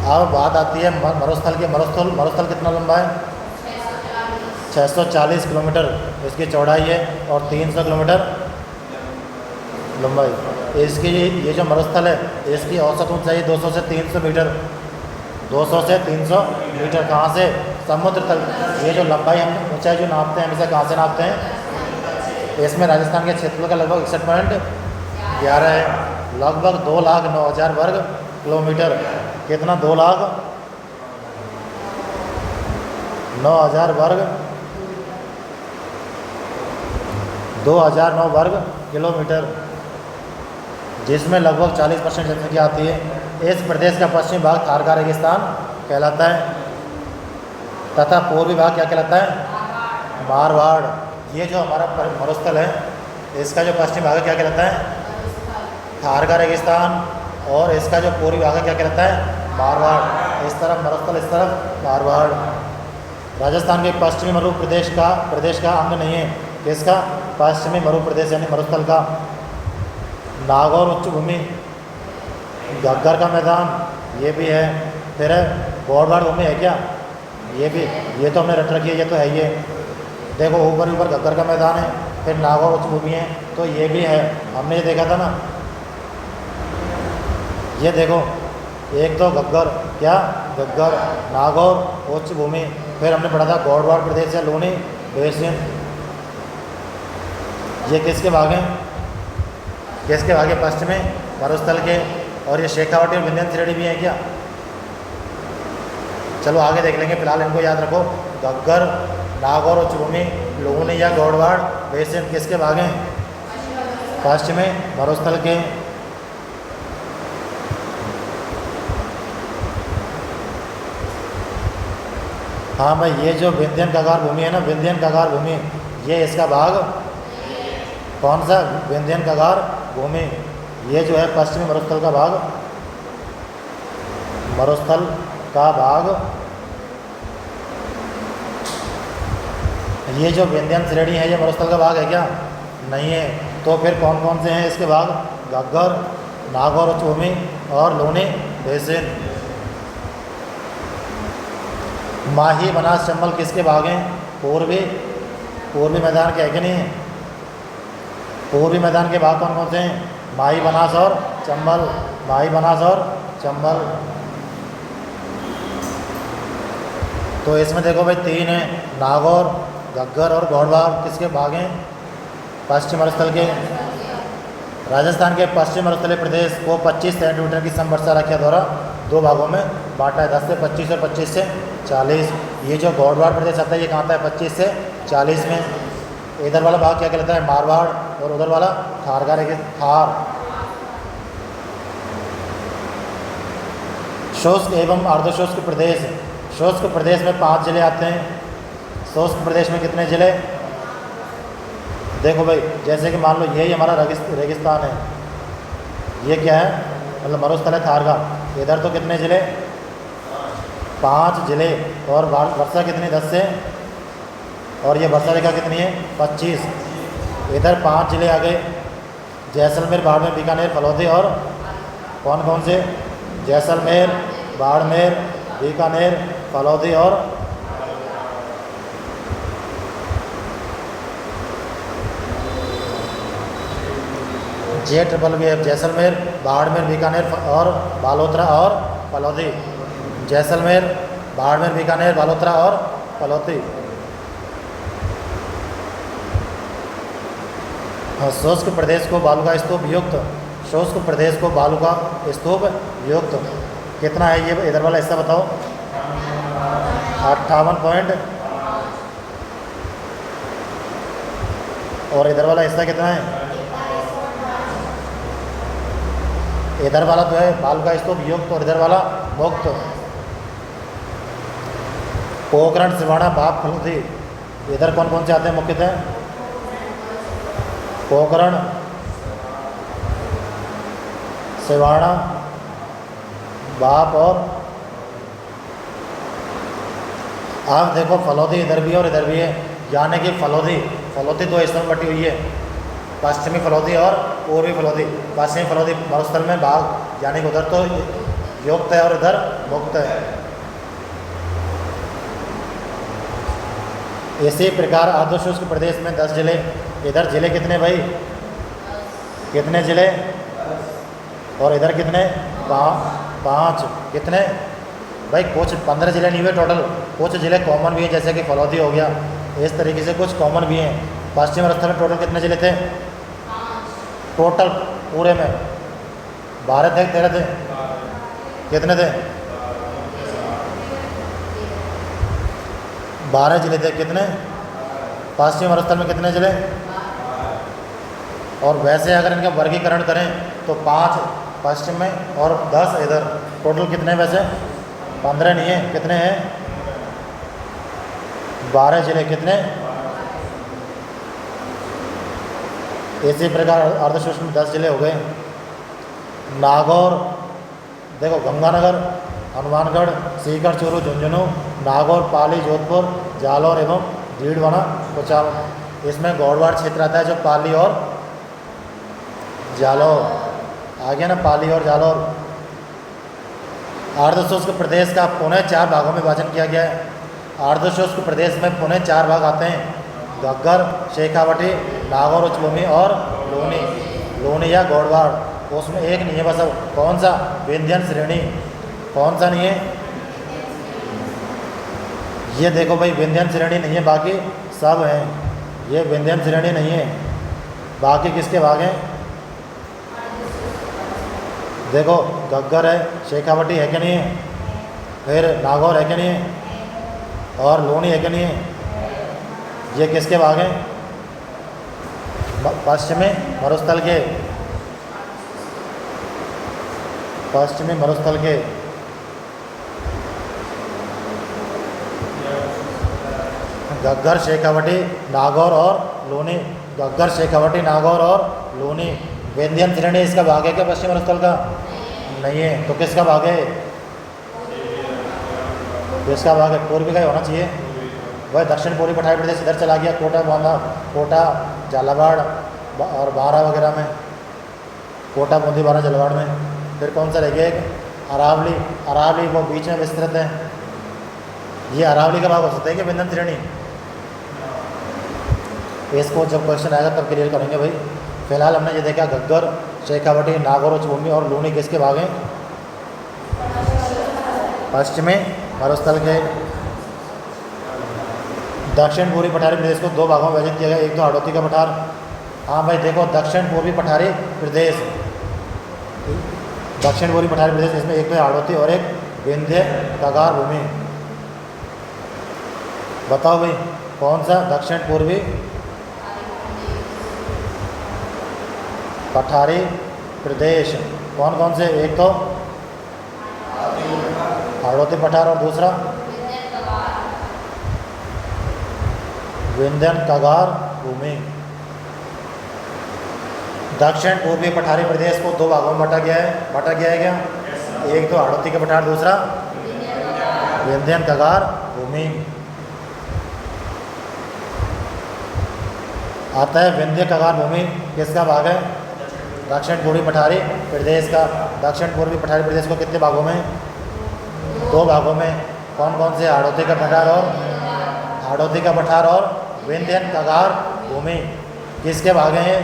Speaker 1: अब बात आती है मरुस्थल की। मरुस्थल कितना लंबा है? 640 किलोमीटर इसकी चौड़ाई है और 300 किलोमीटर लंबाई। इसकी ये जो मरुस्थल है इसकी औसत ऊंचाई 200 से 300 मीटर। 200 से 300 मीटर। कहाँ से? समुद्र तल। ये जो लंबाई हम ऊंचाई जो नापते हैं, हम इसे कहाँ से नापते हैं? इसमें राजस्थान के क्षेत्रफल का लगभग 61.11 है। लगभग 2,09,000 वर्ग किलोमीटर। कितना? 2,09,000 वर्ग 2009 वर्ग किलोमीटर, जिसमें लगभग 40% जनसंख्या आती है। इस प्रदेश का पश्चिमी भाग थार का रेगिस्तान कहलाता है तथा पूर्वी भाग क्या कहलाता है? मारवाड़। ये जो हमारा मरुस्थल है इसका जो पश्चिमी भाग है क्या कहलाता है? थार का रेगिस्तान। और इसका जो पूर्वी भाग है क्या कहलाता है? मारवाड़। इस तरफ मरुस्थल, इस तरफ मारवाड़। राजस्थान के पश्चिमी मरु प्रदेश का अंग नहीं है। किसका? पश्चिमी मरु प्रदेश यानी मरुस्थल का। नागौर उच्च भूमि, घग्गर का मैदान, ये भी है। फिर गौड़वाड़ भूमि है क्या? ये भी, ये तो हमने रट रखी है, ये तो है। ये देखो ऊपर घग्गर का मैदान है, फिर नागौर उच्च भूमि है, तो ये भी है। हमने ये देखा था ना, ये देखो, एक तो घग्गर, क्या? घग्गर, नागौर उच्च भूमि, फिर हमने पढ़ा था गौड़वाड़ प्रदेश या लूनी बेसिन। ये किसके भाग हैं? किसके भाग है? पश्चिमी मरुस्थल के। और ये शेखावटी और विंध्यन श्रेणी भी है क्या? चलो आगे देख लेंगे, फिलहाल इनको याद रखो। घग्गर, नागौर उच्च भूमि, लूनी या गौड़वाड़ बेसिन किसके भाग हैं? पश्चिमी मरुस्थल के। हाँ भाई, ये जो विंध्यन कगार भूमि है ना, विंध्यन कगार भूमि, ये इसका भाग कौन सा? विंध्यन कगार भूमि। ये जो है पश्चिमी मरुस्थल का भाग, मरुस्थल का भाग। ये जो विंध्यन श्रेणी है ये मरुस्थल का भाग है क्या? नहीं है। तो फिर कौन कौन से हैं इसके भाग? घग्गर, नागौर उच्चभूमि और लूनी बेसिन। माही, बनास, चंबल किसके भाग हैं? पूर्वी मैदान के है कि नहीं है? पूर्वी मैदान के भाग कौन कौन से हैं? माही, बनास और चंबल। माही, बनास और चंबल। तो इसमें देखो भाई 3 हैं, नागौर, घग्गर और गौड़वाड़ किसके भाग हैं? पश्चिम मरुस्थल के। राजस्थान के पश्चिम मरुस्थलीय प्रदेश को 25 सेंटीमीटर की समवर्षा रेखा द्वारा 2 भागों में बांटा है, 10 से 25 और 25 से 40। ये जो गौड़वाड़ प्रदेश आता है ये कहाँ आता है? 25 से 40 में। इधर वाला भाग क्या कहलाता है? मारवाड़। और उधर वाला थार। शुष्क एवं अर्धशुष्क प्रदेश। शुष्क प्रदेश में 5 जिले आते हैं। शुष्क प्रदेश में कितने जिले? देखो भाई, जैसे कि मान लो यही हमारा रेगिस्तान है, ये क्या है? मतलब मरुस्थल है थार का। इधर तो कितने जिले? 5 जिले। और वर्षा कितनी? 10 से। और ये वर्षा रेखा कितनी है? 25। इधर 5 जिले आ गए, जैसलमेर, बाड़मेर, बीकानेर, फलौदी और कौन कौन से? जैसलमेर, बाड़मेर, बीकानेर, फलौदी और JBF। जैसलमेर, बाड़मेर, बीकानेर और बालोतरा और फलौदी। जैसलमेर, बाड़मेर, बीकानेर, बालोतरा और फलौदी। शुष्क प्रदेश को बालू का स्तूप युक्त। शुष्क प्रदेश को बालू का स्तूप युक्त कितना है? ये इधर वाला हिस्सा बताओ। 58 पॉइंट। और इधर वाला हिस्सा कितना है? इधर वाला तो है बालू का स्तूप युक्त और इधर वाला मुक्त। पोखरण, सिवाड़ा, बाप, फलौदी, इधर कौन कौन से आते हैं मुख्यतः? पोखरण, सिवाड़ा, बाप और आप देखो फलौदी इधर भी है और इधर भी है, यानी कि फलौदी 2 हिस्सों में बटी हुई है, पश्चिमी फलौदी और पूर्वी फलौदी। पश्चिमी फलौदी मरुस्थल में भाग, यानी कि उधर तो युक्त है और इधर मुक्त है। इसी प्रकार अर्धशुष्क प्रदेश में 10 जिले। इधर जिले कितने भाई? कितने जिले? और इधर कितने? 5। कितने भाई? कुछ 15 जिले नहीं हुए टोटल, कुछ जिले कॉमन भी हैं, जैसे कि फलौदी हो गया। इस तरीके से कुछ कॉमन भी हैं। पश्चिम मरुस्थल में टोटल कितने जिले थे? टोटल पूरे में 12 थे, 13 थे? कितने थे? 12 जिले थे। कितने? पश्चिम मरुस्थल में कितने जिले? और वैसे अगर इनका वर्गीकरण करें तो 5 पश्चिम में और 10 इधर, टोटल कितने? वैसे 15 नहीं है, कितने हैं? 12 जिले। कितने? इसी प्रकार अर्धशुष्क में 10 जिले हो गए। नागौर देखो, गंगानगर, हनुमानगढ़, सीकर, चूरू, झुंझुनू, नागौर, पाली, जोधपुर, जालौर एवं डीडवाना, कुचामन। इसमें गौड़वाड़ क्षेत्र आता है, जो पाली और जालौर आ गया ना, पाली और जालौर। अर्धशुष्क प्रदेश का पुनः 4 भागों में विभाजन किया गया है। अर्धशुष्क प्रदेश में पुनः 4 भाग आते हैं: घग्गर, शेखावटी, नागौर उच्चभूमि और लूनी या गौड़वाड़। उसमें एक नहीं है बस। अब कौन सा? विंध्यन श्रेणी। कौन सा नहीं है? ये देखो भाई, विंध्यन श्रेणी नहीं है, बाकी सब हैं। ये विंध्यन श्रेणी नहीं है, बाकी किसके भाग हैं? देखो, घग्गर है, शेखावटी है कि नहीं है, फिर नागौर है कि नहीं है, और लूनी है कि नहीं है। ये किसके भाग हैं? पश्चिमी मरुस्थल के। पश्चिमी मरुस्थल के। घग्गर, शेखावटी, नागौर और लूनी। घग्गर, शेखावटी, नागौर और लूनी। विंध्यन श्रेणी इसका भाग है क्या पश्चिम मरुस्थल का? नहीं है। तो किसका भाग है? किसका भाग है? पूर्वी का ही होना चाहिए। वह दक्षिण पूर्वी पठारी प्रदेश इधर चला गया, कोटा, बांदा, कोटा, झालावाड़, और बारा वगैरह में, कोटा बूंदी बारा जलवाड़ में। फिर कौन सा रह गया एक अरावली, अरावली वो बीच में विस्तृत है। ये अरावली का भाग हो सकता है कि विंध्यन श्रेणी। इसको जब क्वेश्चन आएगा तब क्लियर करेंगे भाई। फिलहाल हमने ये देखा घग्गर, शेखावटी, नागौर, उच्चभूमि और लूनी किसके भाग हैं? पश्चिमी मरुस्थल के। दक्षिण पूर्वी पठारी प्रदेश को दो भागों में विभाजित किया गया। एक तो हाड़ौती का पठार, हाँ भाई देखो दक्षिण पूर्वी पठारी प्रदेश, दक्षिण पूर्वी पठारी प्रदेश, इसमें एक तो हाड़ौती और एक विंध्य कगार भूमि। बताओ भाई कौन सा दक्षिण पूर्वी पठारी प्रदेश, कौन कौन से? एक तो हाड़ौती पठार और दूसरा विंध्यन कगार भूमि। दक्षिण पूर्वी पठारी प्रदेश को दो भागों में बांटा गया है क्या? एक तो हाड़ौती का पठार, दूसरा विंध्यन कगार भूमि। आता है विंध्य कगार भूमि किसका भाग है? दक्षिण पूर्वी पठारी प्रदेश का। दक्षिण पूर्वी पठारी प्रदेश को कितने भागों में? दो भागों में। कौन कौन से? हाड़ौती का पठार और विंध्यन कगार भूमि। किसके भाग हैं ये?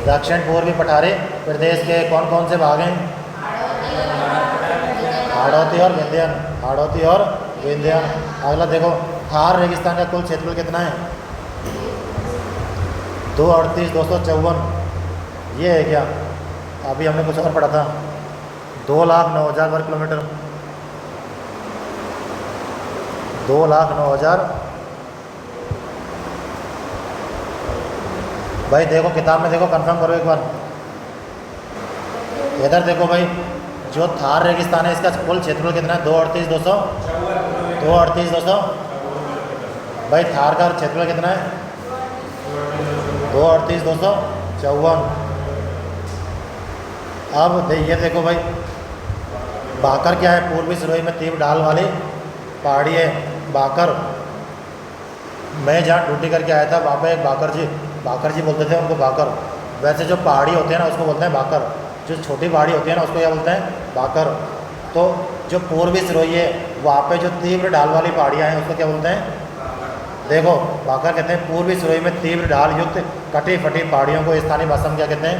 Speaker 1: दक्षिण पूर्वी पठारी प्रदेश के कौन कौन से भाग हैं? हाड़ौती और विंध्यन, हाड़ौती और विंध्यन। अगला देखो, थार रेगिस्तान का कुल क्षेत्रफल कितना है? 238,254। ये है क्या? अभी हमने कुछ और पढ़ा था, 2,09,000 वर्ग किलोमीटर। 2,09,000। भाई देखो किताब में देखो, कंफर्म करो एक बार। इधर देखो भाई, जो थार रेगिस्तान है इसका कुल क्षेत्रफल कितना है? 238,200। भाई थार का क्षेत्रफल कितना है? 238,254। अब ये देखो भाई, बाकर क्या है? पूर्वी सिरोही में तीव्र ढाल वाली पहाड़ी है बाकर। मैं जहाँ ड्यूटी करके आया था वहाँ पे एक बाकर जी बोलते थे उनको बाकर। वैसे जो पहाड़ी होते हैं ना उसको बोलते हैं बाकर, जो छोटी पहाड़ी होती है ना उसको क्या बोलते हैं? बाकर। तो जो पूर्वी सिरोही है वहाँ पे जो तीव्र ढाल वाली पहाड़ियाँ हैं उसको क्या बोलते हैं? देखो बाकर कहते हैं पूर्वी सिरोही में तीव्र ढाल युक्त कटी फटी पहाड़ियों को स्थानीय भाषा में क्या कहते हैं?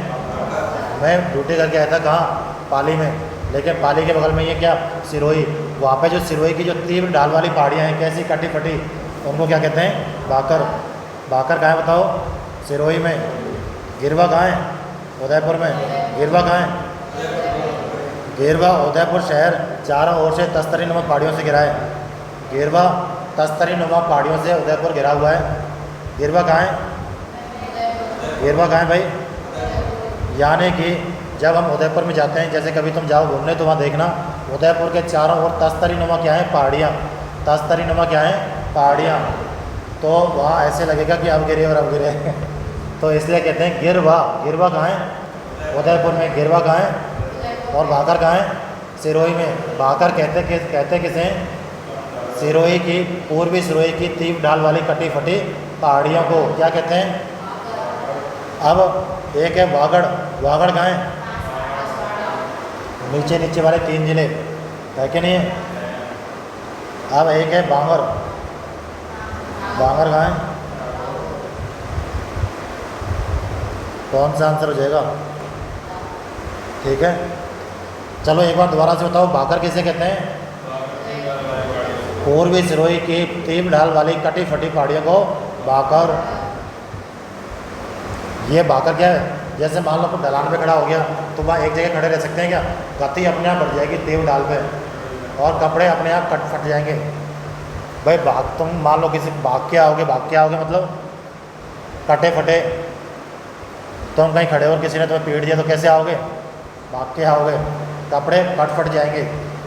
Speaker 1: मैं ड्यूटी करके आया था कहाँ? पाली में। लेकिन पाली के बगल में ये क्या? सिरोही। वहाँ पे जो सिरोही की जो तीव्र ढाल वाली पहाड़ियाँ हैं कैसी कटी फटी, उनको क्या कहते हैं? बाकर। बाकर कहाँ है बताओ? सिरोही में। गिरवा कहाँ है? उदयपुर में। गिरवा कहाँ है? गिरवा उदयपुर शहर चारों ओर से तस्तरी नुमा पहाड़ियों से घिरा है। गिरवा तस्तरी नुमा पहाड़ियों से उदयपुर घिरा हुआ है। गिरवा कहाँ है? गिरवा कहाँ है भाई? यानी कि जब हम उदयपुर में जाते हैं, जैसे कभी तुम जाओ घूमने तो वहाँ देखना उदयपुर के चारों ओर तस्तरी नुमा क्या है? पहाड़ियाँ। तस्तरी नुमा क्या है? पहाड़ियाँ। तो वहाँ ऐसे लगेगा कि अब गिरे और अब गिरे तो इसलिए कहते हैं गिरवा। गिरवा कहाँ है? उदयपुर में। गिरवा कहाँ है? और बाकर कहाँ है? सिरोही में। बाकर कहते किसे हैं? सिरोही की, पूर्वी सिरोही की तीव्र ढाल वाली कटी फटी पहाड़ियों को क्या कहते हैं? अब एक है वागड़। वागड़ कहाँ है? नीचे वाले 3 जिले है कि नहीं है? अब एक है बांगर। बांगर कहाँ है? कौन सा आंसर हो जाएगा? ठीक है, चलो एक बार दोबारा से बताओ, बाकर किसे कहते हैं? पूर्वी सिरोही की तीव्र ढाल वाली कटी फटी पहाड़ियों को बाकर। ये बाकर क्या है? जैसे मान लो तुम ढलान पे खड़ा हो गया तो वहाँ एक जगह खड़े रह सकते हैं क्या? गति अपने आप बढ़ जाएगी तीव्र ढाल पे और कपड़े अपने आप कट फट जाएंगे। भाई तुम मान लो किसी भाग के आओगे मतलब कटे फटे, तुम कहीं खड़े हो और किसी ने तुम्हें पीट दिया तो कैसे आओगे? भाग के आओगे, कपड़े कट फट जाएंगे।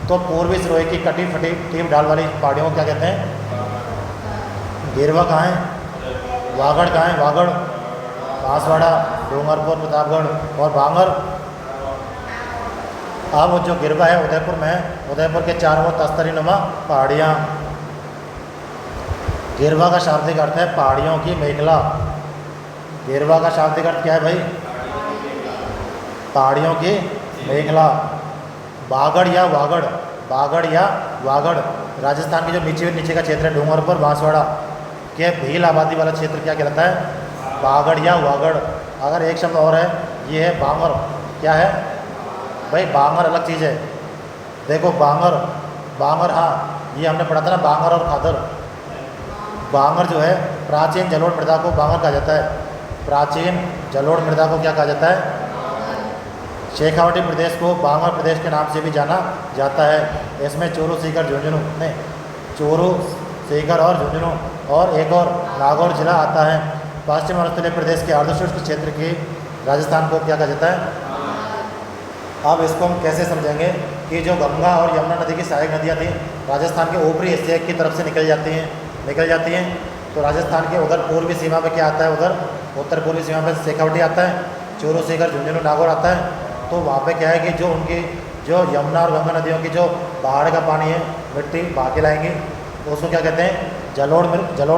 Speaker 1: तो पूर्वी सिरोही की कटी फटी तीव्र ढाल वाली पहाड़ियों को क्या कहते हैं? गिरवा कहाँ है? वागड़ कहाँ है? वागड़ बांसवाड़ा, डूंगरपुर, प्रतापगढ़ और बांगर। अब जो गिरवा है उदयपुर में है। उदयपुर के चारों ओर तस्तरी नुमा पहाड़ियाँ। गिरवा का शाब्दिक अर्थ है पहाड़ियों की मेखला। गेरवा का शाब्दिक अर्थ क्या है भाई? पहाड़ियों की मेखला। बागड़ या वागड़, बागड़ या वागड़ राजस्थान के जो नीचे का क्षेत्र है, डूंगरपुर बांसवाड़ा के भील आबादी वाला क्षेत्र क्या कहलाता है? बागड़ या वागड़। अगर एक शब्द और है, ये है बांगर। क्या है भाई? बांगर अलग चीज़ है। देखो बांगर, बांगर, हाँ ये हमने पढ़ा था ना, बांगर और खादर। बांगर जो है प्राचीन जलोढ़ मृदा को बांगर कहा जाता है। प्राचीन जलोढ़ मृदा को क्या कहा जाता है? शेखावटी प्रदेश को बांगर प्रदेश के नाम से भी जाना जाता है। इसमें चोरू, सीकर, झुंझुनू नहीं, चोरू, सीकर और झुंझुनू और एक और नागौर जिला आता है। पश्चिम अरुणाचल प्रदेश के अर्धशुष्क क्षेत्र की राजस्थान को क्या कहा जाता है? अब इसको हम कैसे समझेंगे कि जो गंगा और यमुना नदी की सहायक नदियाँ थी राजस्थान के ऊपरी हिस्से की तरफ से निकल जाती हैं। तो राजस्थान के उधर पूर्वी सीमा पे क्या आता है? उधर उत्तर पूर्वी सीमा पे शेखावटी आता है, चोरू, सीकर, झुंझुनू, नागौर आता है। तो वहाँ पे क्या है कि जो उनकी जो यमुना और गंगा नदियों की जो पहाड़ का पानी है, मिट्टी बहा के लाएंगी, उसको क्या कहते हैं? जलोढ़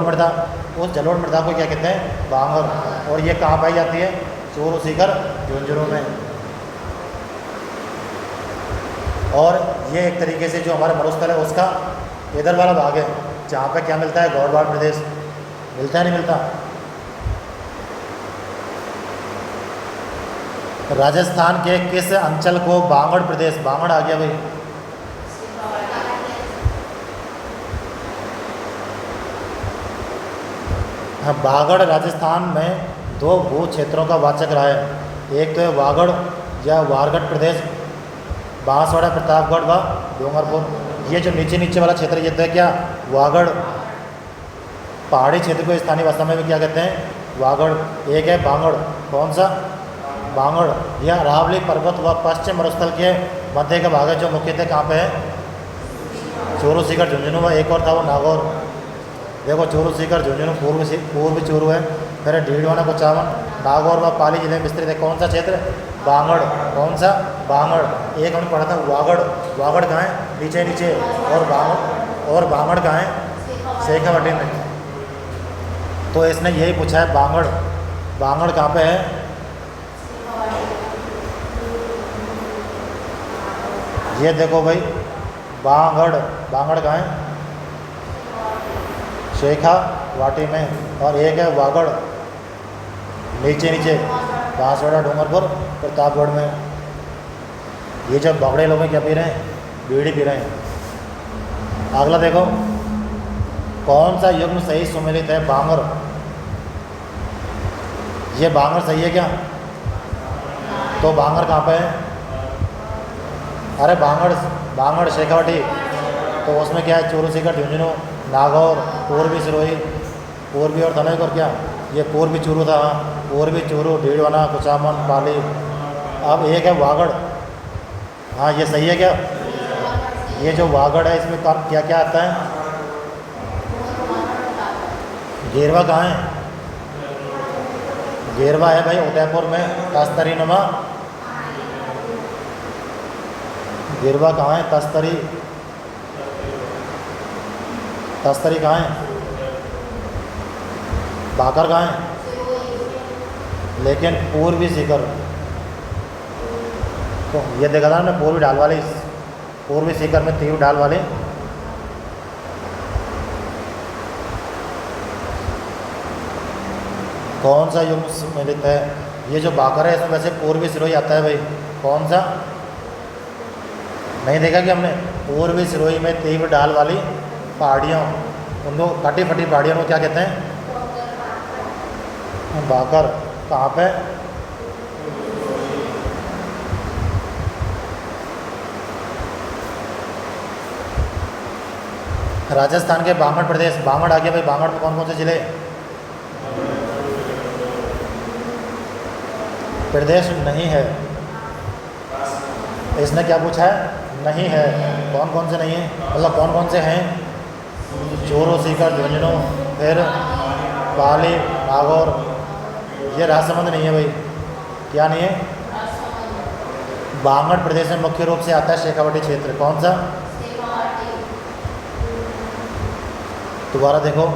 Speaker 1: मृदा। उस जलोढ़ मृदा को क्या कहते हैं? बांगर। और ये कहाँ पाई जाती है? चोरू, सीकर, झुंझुनू में। और ये एक तरीके से जो हमारा मरुस्थल है उसका इधर वाला भाग है, जहाँ पे क्या मिलता है? गौड़वाड़ प्रदेश मिलता है, नहीं मिलता? राजस्थान के किस अंचल को बांगड़ प्रदेश, बांगड़ आ गया भाई? हाँ, बागड़ राजस्थान में दो भू क्षेत्रों का वाचक रहा है। एक तो है वागड़ या वारगढ़ प्रदेश, बांसवाड़ा, प्रतापगढ़ व डूंगरपुर। ये जो नीचे वाला क्षेत्र ये तो है क्या? वागड़। पहाड़ी क्षेत्र को स्थानीय भाषा में भी क्या कहते हैं? वागड़। एक है बांगड़। कौन सा? बांगड़। यह अरावली पर्वत व पश्चिम मरुस्थल के मध्य का भाग है, जो मुख्यतः कहाँ पे है? चोरू, सीकर, झुंझुनू में। एक और था वो नागौर। देखो चोरू, सीकर, झुंझुनू पूर्व चोरू है, फिर डीडवाना, कुचामन, नागौर व पाली जिले में विस्तृत है। कौन सा क्षेत्र? बांगड़। कौन सा? बांगड़। एक हमने पढ़ा था वागड़। वागड़ कहाँ है? नीचे। और बांगड़ कहाँ है? शेखावटी में। तो इसने यही पूछा है बांगड़। बांगड़ कहाँ पे है? ये देखो भाई बांगड़। बांगड़ कहाँ है? शेखावाटी में। और एक है वागड़, नीचे बांसवाड़ा, डूंगरपुर, प्रतापगढ़ में। ये जब बागड़े लोग क्या पी रहे हैं? बीड़ी पी रहे हैं। अगला देखो, कौन सा युग्म सही सुमेलित है? बांगर। ये बांगर सही है क्या? तो बांगर कहाँ पे है? अरे बांगड़ शेखावटी। तो उसमें क्या है? चोरू, सीकर, झुंझुनू, नागौर, पूर्वी सिरोही, पूर्वी और धनौर और क्या? ये पूर्वी चोरू था, पूर्वी चोरू, डीडवाना, कुचामन, पाली। अब एक है वागड़। हाँ ये सही है क्या? ये जो वागड़ है इसमें क्या क्या आता है? गेरवा कहाँ है? गेरवा है भाई उदयपुर में, तस्तरी नुमा। गेरवा कहाँ है? तस्तरी कहाँ है? बाकर कहाँ है? लेकिन पूर्वी सीकर। तो ये देखा था हमने पूर्वी ढाल वाले, पूर्वी सीकर में तीव्र ढाल वाले। कौन सा युग्म सम्मिलित है? ये जो बाकर है इसमें वैसे पूर्वी सिरोही आता है भाई। कौन सा? नहीं देखा कि हमने? पूर्वी सिरोही में तीव्र ढाल वाली पहाड़ियों, उनको कटी फटी पहाड़ियों को क्या कहते हैं? बाकर। कहाँ पे? राजस्थान के बांगड़ प्रदेश। बांगड़ आ गया भाई। बांगड़ में कौन कौन से जिले? प्रदेश नहीं है। इसने क्या पूछा है? नहीं है। कौन कौन से नहीं है? मतलब कौन कौन से हैं? चोरू, सीकर, झुंझुनू, फिर पाली, नागौर। ये राजसमंद नहीं है भाई। क्या नहीं है? बांगड़ प्रदेश में मुख्य रूप से आता है शेखावटी क्षेत्र। कौन सा? दोबारा देखो,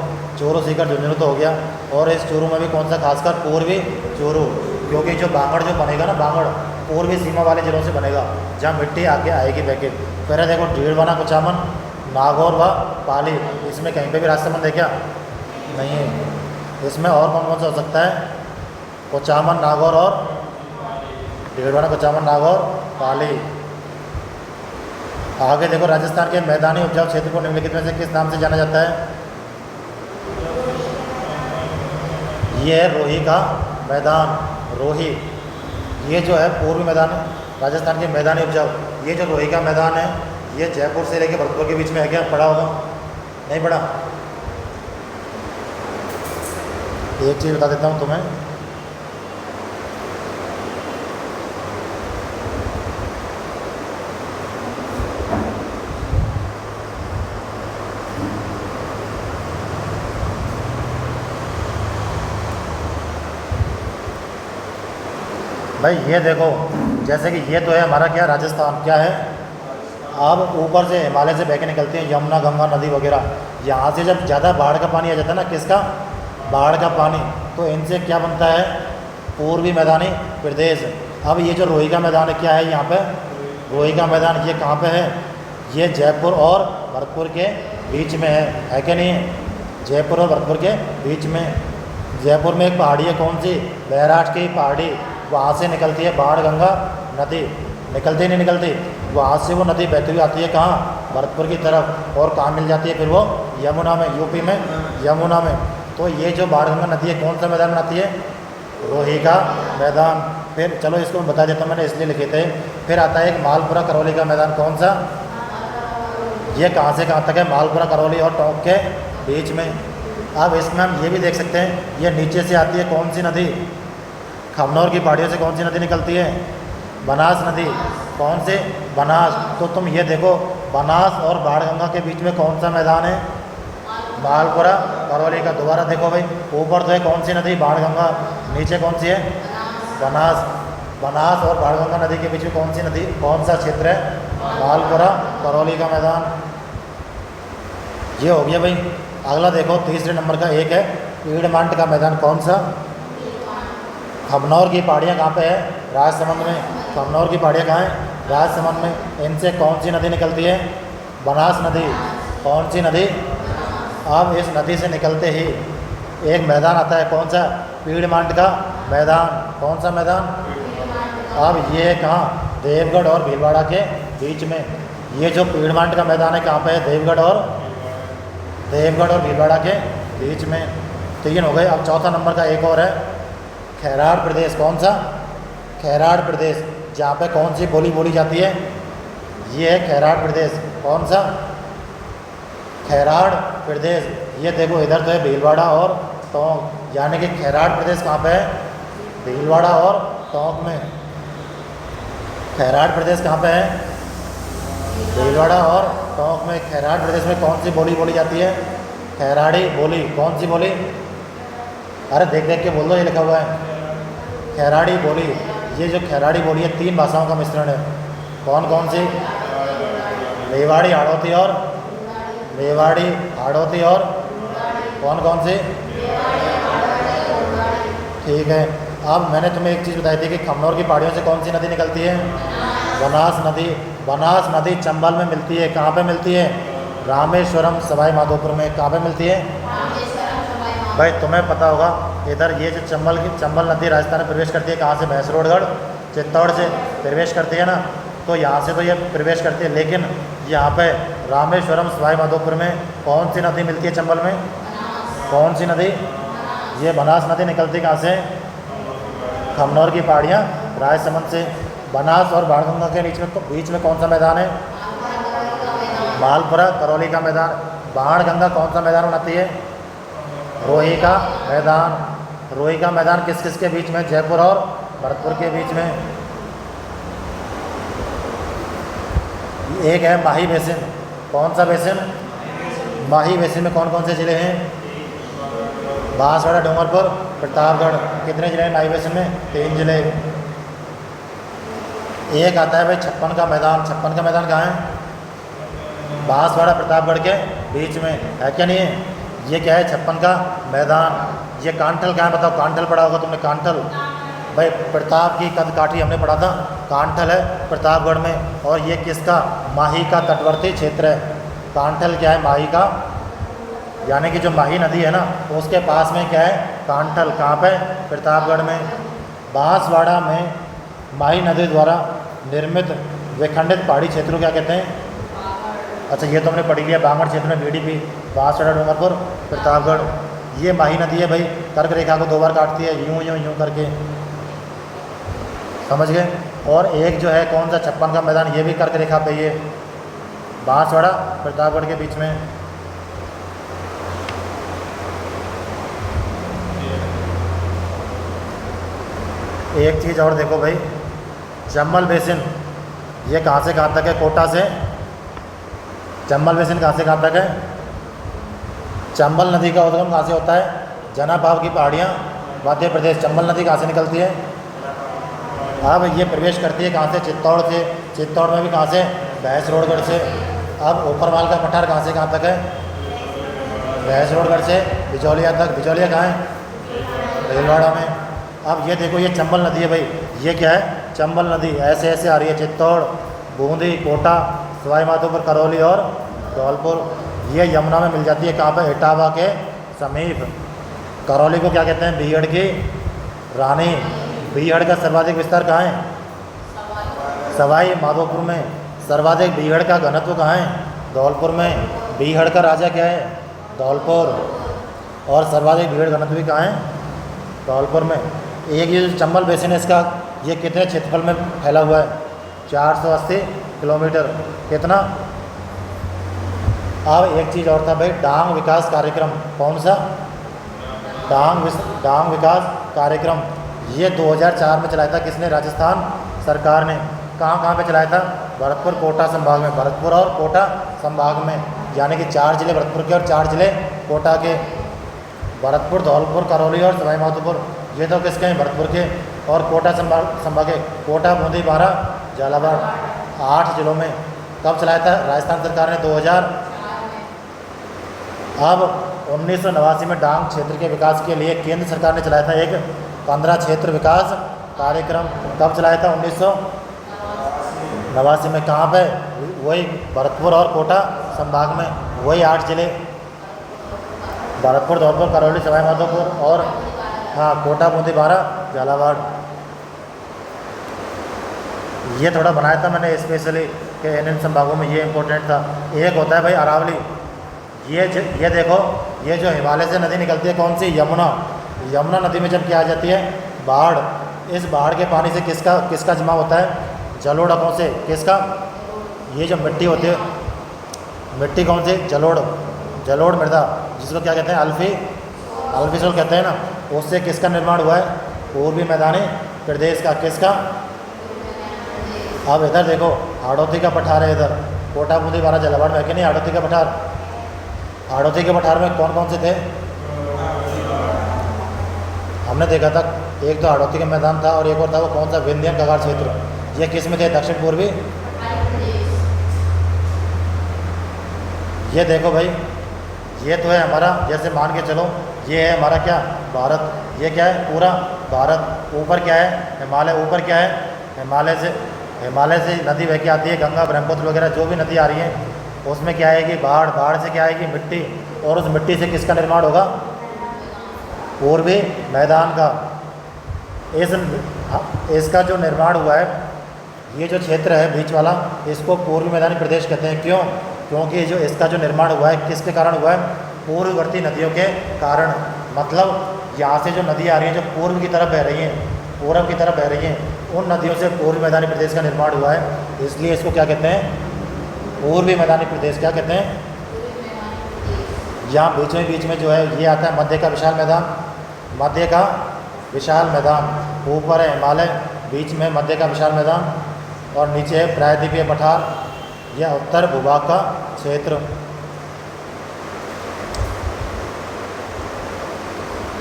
Speaker 1: चूरू सीकर झुंझुनू तो हो गया, और इस चूरू में भी कौन सा, खासकर पूर्वी चूरू, क्योंकि जो बांगड़ जो बनेगा ना, बांगड़ पूर्वी सीमा वाले जिलों से बनेगा जहाँ मिट्टी आगे आएगी बह के। फिर है देखो डीडवाना, कुचामन, नागौर व पाली, इसमें कहीं पे भी राजसमंद है क्या? नहीं है। इसमें और कौन कौन सा हो सकता है? कुचामन, नागौर और डीडवाना, कुचामन, नागौर, पाली। आगे देखो राजस्थान के मैदानी उपजाऊ क्षेत्र को निम्नलिखित में से किस नाम से जाना जाता है? ये है रोही का मैदान, रोही। ये जो है पूर्वी मैदान, राजस्थान के मैदानी उपजाऊ, ये जो रोही का मैदान है, ये जयपुर से लेकर भरतपुर के बीच में है क्या? पढ़ा होगा, नहीं पढ़ा? एक चीज़ बता देता हूँ तुम्हें, भाई ये देखो, जैसे कि ये तो है हमारा क्या, राजस्थान, क्या है, अब ऊपर से हिमालय से बह के निकलती हैं यमुना, गंगा नदी वगैरह। यहाँ से जब ज़्यादा बाढ़ का पानी आ जाता है ना, किसका? बाढ़ का पानी, तो इनसे क्या बनता है? पूर्वी मैदानी प्रदेश। अब ये जो रोही का मैदान है, क्या है यहाँ पे? रोही का मैदान, ये कहाँ पे है? ये जयपुर और भरतपुर के बीच में है कि नहीं? जयपुर और भरतपुर के बीच में। जयपुर में एक पहाड़ी है, कौन सी? बैराज की पहाड़ी, वहाँ से निकलती है बाण गंगा नदी, निकलती नहीं निकलती? वहाँ से वो नदी बहती हुई आती है कहाँ? भरतपुर की तरफ, और कहाँ मिल जाती है फिर वो? यमुना में, यूपी में यमुना में। तो ये जो बाण गंगा नदी है, कौन सा मैदान बनाती है? रोही का मैदान। फिर चलो इसको मैं बता देता हूँ, मैंने इसलिए लिखे थे। फिर आता है एक मालपुरा करौली का मैदान, कौन सा? ये कहाँ से कहाँ तक है? मालपुरा, करौली और टोंक के बीच में। अब इसमें हम ये भी देख सकते हैं, ये नीचे से आती है कौन सी नदी? खमनौर की पहाड़ियों से कौन सी नदी निकलती है? बनास नदी। कौन से? बनास। तो तुम ये देखो, बनास और बाणगंगा के बीच में कौन सा मैदान है? मालपुरा करौली का। दोबारा देखो भाई, ऊपर तो है कौन सी नदी? बाणगंगा। नीचे कौन सी है? बनास। बनास और बाणगंगा नदी के बीच में कौन सी नदी, कौन सा क्षेत्र है? मालपुरा करौली का मैदान। ये हो गया भाई। अगला देखो, तीसरे नंबर का एक है पीड़मांट का मैदान, कौन सा? खमनौर की पहाड़ियाँ कहाँ पे है? राजसमंद में। खमनौर की पहाड़ियाँ कहाँ हैं? राजसमंद में। इनसे कौन सी नदी निकलती है? बनास नदी। कौन सी नदी? अब इस नदी से निकलते ही एक मैदान आता है, कौन सा? पीड़मांट का मैदान। कौन सा मैदान? अब ये कहाँ? देवगढ़ और भीलवाड़ा के बीच में। ये जो पीड़मांट का मैदान है, कहाँ पे है? देवगढ़ और भीलवाड़ा के बीच में। 3 हो गए। अब चौथा नंबर का एक और है खैराड़ प्रदेश। कौन सा? खैराड़ प्रदेश, जहाँ पे कौन सी बोली बोली जाती है? ये है खैराड़ प्रदेश। कौन सा? खैराड़ प्रदेश। ये देखो, इधर तो है भीलवाड़ा और टोंक, यानी कि खैराड़ प्रदेश कहाँ पे है? भीलवाड़ा और टोंक में। खैराड़ प्रदेश कहाँ पे है? भीलवाड़ा और टोंक में। खैराड़ प्रदेश में कौन सी बोली बोली जाती है? खैराड़ी बोली। कौन सी बोली? अरे देख देख के बोल दो, ये लिखा हुआ है खैराड़ी बोली। ये जो खैराड़ी बोली है, 3 भाषाओं का मिश्रण है। कौन कौन सी? मेवाड़ी हाड़ौती और कौन कौन सी? ठीक है। अब मैंने तुम्हें एक चीज़ बताई थी कि खमनौर की पहाड़ियों से कौन सी नदी निकलती है? बनास नदी। बनास नदी चंबल में मिलती है। कहाँ पे मिलती है? रामेश्वरम, सवाई माधोपुर में। कहाँ पे मिलती है? भाई तुम्हें पता होगा, इधर ये जो चंबल नदी राजस्थान में प्रवेश करती है, कहाँ से? भैंसरोडगढ़, चित्तौड़ से प्रवेश करती है ना। तो यहाँ से तो ये प्रवेश करती है, लेकिन यहाँ पे रामेश्वरम, सवाई माधोपुर में कौन सी नदी मिलती है चंबल में? कौन सी नदी? ये बनास नदी निकलती कहाँ से? खमनौर की पहाड़ियाँ राजसमंद से। बनास और बाणगंगा के बीच में कौन सा मैदान है? मालपुरा करौली का मैदान। बाणगंगा कौन सा मैदान बनाती है? रोही का मैदान। रोही का मैदान किस किस के बीच में? जयपुर और भरतपुर के बीच में। एक है माही बेसिन। कौन सा बेसिन? माही बेसिन में कौन कौन से ज़िले हैं? बांसवाड़ा, डूंगरपुर, प्रतापगढ़। कितने ज़िले हैं माही बेसिन में? 3 ज़िले। एक आता है भाई छप्पन का मैदान। छप्पन का मैदान कहाँ है? बांसवाड़ा, प्रतापगढ़ के बीच में, है क्या नहीं है? ये क्या है 56 का मैदान। ये कांठल क्या है बताओ, कांठल पढ़ा होगा तुमने, कांठल भाई प्रताप की कद काठी हमने पढ़ा था, कांठल है प्रतापगढ़ में। और ये किसका, माही का तटवर्ती क्षेत्र है। कांठल क्या है, माही का, यानी कि जो माही नदी है ना उसके पास में क्या है कांठल, कहाँ पे, प्रतापगढ़ में। बांसवाड़ा में माही नदी द्वारा निर्मित विखंडित पहाड़ी क्षेत्र को क्या कहते हैं? अच्छा ये तो हमने पढ़ी लिया, बांगड़ क्षेत्र में बीडीपी, बांसवाड़ा, डूंगरपुर, प्रतापगढ़। ये माही नदी है भाई, कर्क रेखा को 2 बार काटती है, यूं यूं यूं करके, समझ गए। और एक जो है कौन सा 56 का मैदान, ये भी कर्क रेखा पे, ये बांसवाड़ा प्रतापगढ़ के बीच में। एक चीज़ और देखो भाई, चंबल बेसिन ये कहाँ से कहाँ तक है? कोटा से, चंबल बेसिन कहाँ से कहाँ तक है? चंबल नदी का उद्गम कहाँ से होता है? जनाभाव की पहाड़ियाँ, मध्य प्रदेश। चंबल नदी कहाँ से निकलती है? अब ये प्रवेश करती है कहाँ से? चित्तौड़ से। चित्तौड़ में भी कहाँ से? भैंसरोडगढ़ से। अब ऊपरवाल का पठार कहाँ से कहाँ तक है? भैंसरोडगढ़ से बिजौलिया तक। बिजौलिया कहाँ है? भीलवाड़ा में। अब ये देखो, ये चंबल नदी है भाई, ये क्या है? चंबल नदी ऐसे ऐसे आ रही है, चित्तौड़, बूंदी, कोटा, सवाई माधोपुर, करौली और धौलपुर। ये यमुना में मिल जाती है कहाँ पर? इटावा के समीप। करौली को क्या कहते हैं? बीहड़ की रानी। बीहड़ का सर्वाधिक विस्तार कहाँ है? सवाई माधोपुर में। सर्वाधिक बीहड़ का घनत्व कहाँ है? धौलपुर में। बीहड़ का राजा क्या है? धौलपुर। और सर्वाधिक बीहड़ घनत्व भी कहाँ है? धौलपुर में। एक ये जो चंबल बेसिन है इसका, ये कितने क्षेत्रफल में फैला हुआ है? 480 किलोमीटर। कितना? अब एक चीज़ और था भाई, डांग विकास कार्यक्रम। कौन सा? डांग विकास कार्यक्रम। ये 2004 में चलाया था किसने? राजस्थान सरकार ने। कहाँ कहाँ पे चलाया था? भरतपुर कोटा संभाग में। भरतपुर और कोटा संभाग में, यानी कि 4 जिले भरतपुर के और 4 जिले कोटा के। भरतपुर, धौलपुर, करौली और सवाई माधोपुर, ये तो किसके हैं? भरतपुर के। और कोटा संभाग के, कोटा, बूंदी, बारा, झालावाड़, 8 जिलों में। कब चलाया था राजस्थान सरकार ने? 2000। अब 1989 में डांग क्षेत्र के विकास के लिए केंद्र सरकार ने चलाया था एक 15 क्षेत्र विकास कार्यक्रम। कब चलाया था? 1989 में। कहाँ पे? वही भरतपुर और कोटा संभाग में, वही 8 जिले, भरतपुर, धौलपुर, करौली, सवाई माधोपुर और हाँ कोटा, बूंदी, बारा, झालावाड़। ये थोड़ा बनाया था मैंने स्पेशली कि इन संभागों में ये इम्पोर्टेंट था। एक होता है भाई अरावली। ये देखो, ये जो हिमालय से नदी निकलती है कौन सी? यमुना। यमुना नदी में जब क्या आ जाती है? बाढ़। इस बाढ़ के पानी से किसका जमा होता है? जलोढ़ों से। किसका? ये जो मिट्टी होती है, मिट्टी कौन सी? जलोढ़ मृदा, जिसको क्या कहते हैं? अल्फी सोल कहते हैं ना। उससे किसका निर्माण हुआ है? पूर्वी मैदानी प्रदेश का। किसका? अब इधर देखो, हाड़ौती का पठार है इधर, कोटा, बूंदी, बारा, झालावाड़ में है कि नहीं हाड़ौती का पठार? हाड़ौती के पठार में कौन कौन से थे? हमने देखा था, एक तो हाड़ौती का मैदान था और एक और था वो कौन सा? विंध्यन कगार क्षेत्र। ये किस में थे? दक्षिण पूर्वी। ये देखो भाई, ये तो है हमारा, जैसे मान के चलो ये है हमारा क्या? भारत। ये क्या है? पूरा भारत। ऊपर क्या है? हिमालय। ऊपर क्या है? हिमालय से नदी बह के आती है, गंगा, ब्रह्मपुत्र वगैरह जो भी नदी आ रही है, उसमें क्या आएगी? बाढ़ से क्या आएगी? मिट्टी। और उस मिट्टी से किसका निर्माण होगा? पूर्वी मैदान का। इसका जो निर्माण हुआ है, ये जो क्षेत्र है बीच वाला, इसको पूर्वी मैदानी प्रदेश कहते हैं। क्यों? क्योंकि जो इसका जो निर्माण हुआ है किसके कारण हुआ है? पूर्ववर्ती नदियों के कारण। मतलब यहाँ से जो नदी आ रही हैं, जो पूर्व की तरफ बह रही हैं, पूरब की तरफ बह रही हैं, उन नदियों से पूर्वी मैदानी प्रदेश का निर्माण हुआ है। इसलिए इसको क्या कहते हैं? पूर्वी मैदानी प्रदेश। क्या कहते हैं? यहाँ बीच में जो है ये आता है मध्य का विशाल मैदान। मध्य का विशाल मैदान, ऊपर है हिमालय, बीच में मध्य का विशाल मैदान और नीचे है प्रायद्वीपीय पठार। यह उत्तर भूभाग का क्षेत्र।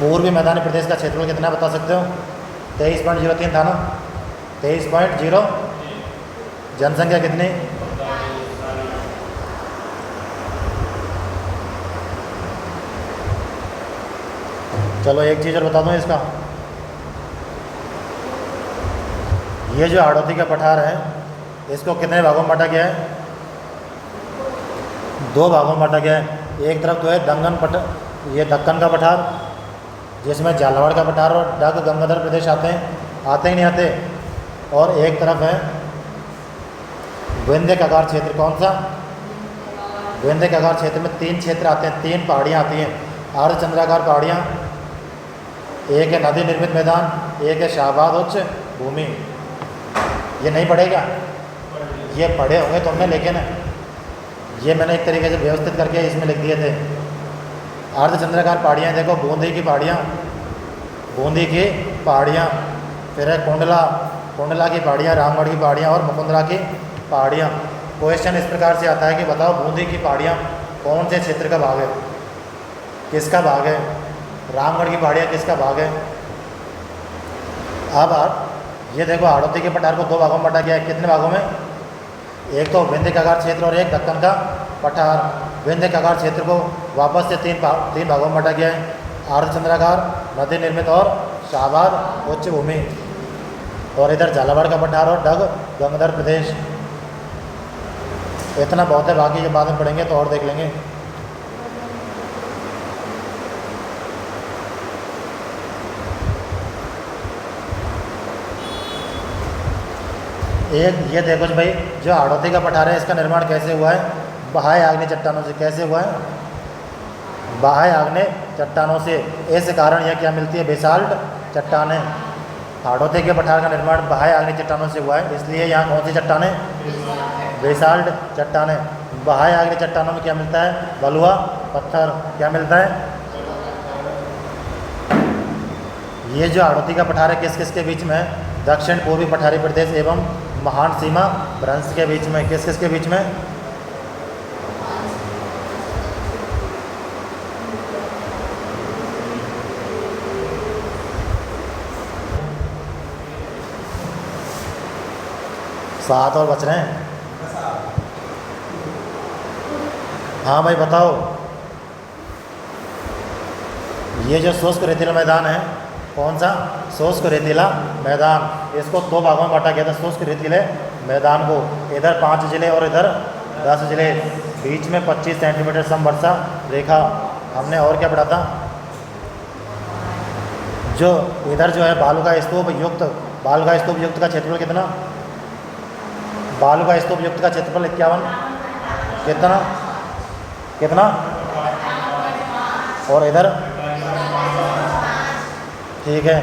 Speaker 1: पूर्वी मैदानी प्रदेश का क्षेत्रफल कितना बता सकते हो? 23.03 था ना? 23.0। जनसंख्या कितनी? चलो एक चीज़ और बता दूँ इसका, ये जो हाड़ौती का पठार है इसको कितने भागों में बांटा गया है? 2 भागों में बांटा गया है। एक तरफ तो है ये दक्कन का पठार जिसमें झालावाड़ का पठार और डग गंगाधर प्रदेश आते ही नहीं आते, और एक तरफ है विंध्य कगार क्षेत्र। कौन सा? विंध्य कगार क्षेत्र में 3 क्षेत्र आते हैं, 3 पहाड़ियाँ आती हैं, अर्धचंद्राकार पहाड़ियाँ, एक है नदी निर्मित मैदान, एक है शाहबाद उच्च भूमि। ये नहीं पढ़ेगा, ये पढ़े होंगे तुमने, लेकिन ये मैंने एक तरीके से व्यवस्थित करके इसमें लिख दिए थे। अर्धचंद्राकार पहाड़ियाँ देखो, बूंदी की पहाड़ियाँ, फिर है कुंडला की पहाड़ियाँ, रामगढ़ की पहाड़ियाँ और मुकुंदरा की पहाड़ियाँ। क्वेश्चन इस प्रकार से आता है कि बताओ बूंदी की पहाड़ियाँ कौन से क्षेत्र का भाग है, किसका भाग है? रामगढ़ की पहाड़ियाँ किसका भाग है? अब ये देखो हाड़ौती के पठार को 2 भागों में बांटा गया है। कितने भागों में? एक तो विंध्य कगार क्षेत्र और एक दक्कन का पठार। विंध्य कगार क्षेत्र को वापस से 3 भागों में बांटा गया है, अर्धचंद्राकार, नदी निर्मित और शाहबाद उच्च भूमि। और इधर झालावाड़ का पठार और डग गंगाधर प्रदेश। इतना बहुत है, बाकी जब बाद में पढ़ेंगे तो और देख लेंगे। एक ये देखो भाई, जो हाड़ौती का पठार है इसका निर्माण कैसे हुआ है? बाह्य आग्नेय चट्टानों से। कैसे हुआ है? बाह्य आग्नेय चट्टानों से। इस कारण यह क्या मिलती है? बेसाल्ट चट्टानें। हाड़ौती के पठार का निर्माण बाह्य आग्नेय चट्टानों से हुआ है, इसलिए यहाँ कौन सी चट्टानें? बेसाल्ट चट्टानें। बाह्य आग्नेय चट्टानों में क्या मिलता है? बलुआ पत्थर। क्या मिलता है? ये जो हाड़ौती का पठार है किस किस के बीच में है? दक्षिण पूर्वी पठारी प्रदेश एवं महान सीमा भ्रंश के बीच में। किस किस के बीच में? सात और बच रहे हैं। हाँ भाई बताओ, ये जो शुष्क रेतीला मैदान है, कौन सा? शुष्क रेतीला मैदान। इसको 2 भागों में बांटा गया था, शुष्क रेतीले मैदान को। इधर 5 जिले और इधर 10 जिले, बीच में 25 सेंटीमीटर समवर्षा रेखा। हमने और क्या पढ़ा था? जो इधर जो है बालू का स्तूप युक्त का क्षेत्रफल कितना? बालू का स्तूप युक्त का क्षेत्रफल 51। कितना? और इधर ठीक है,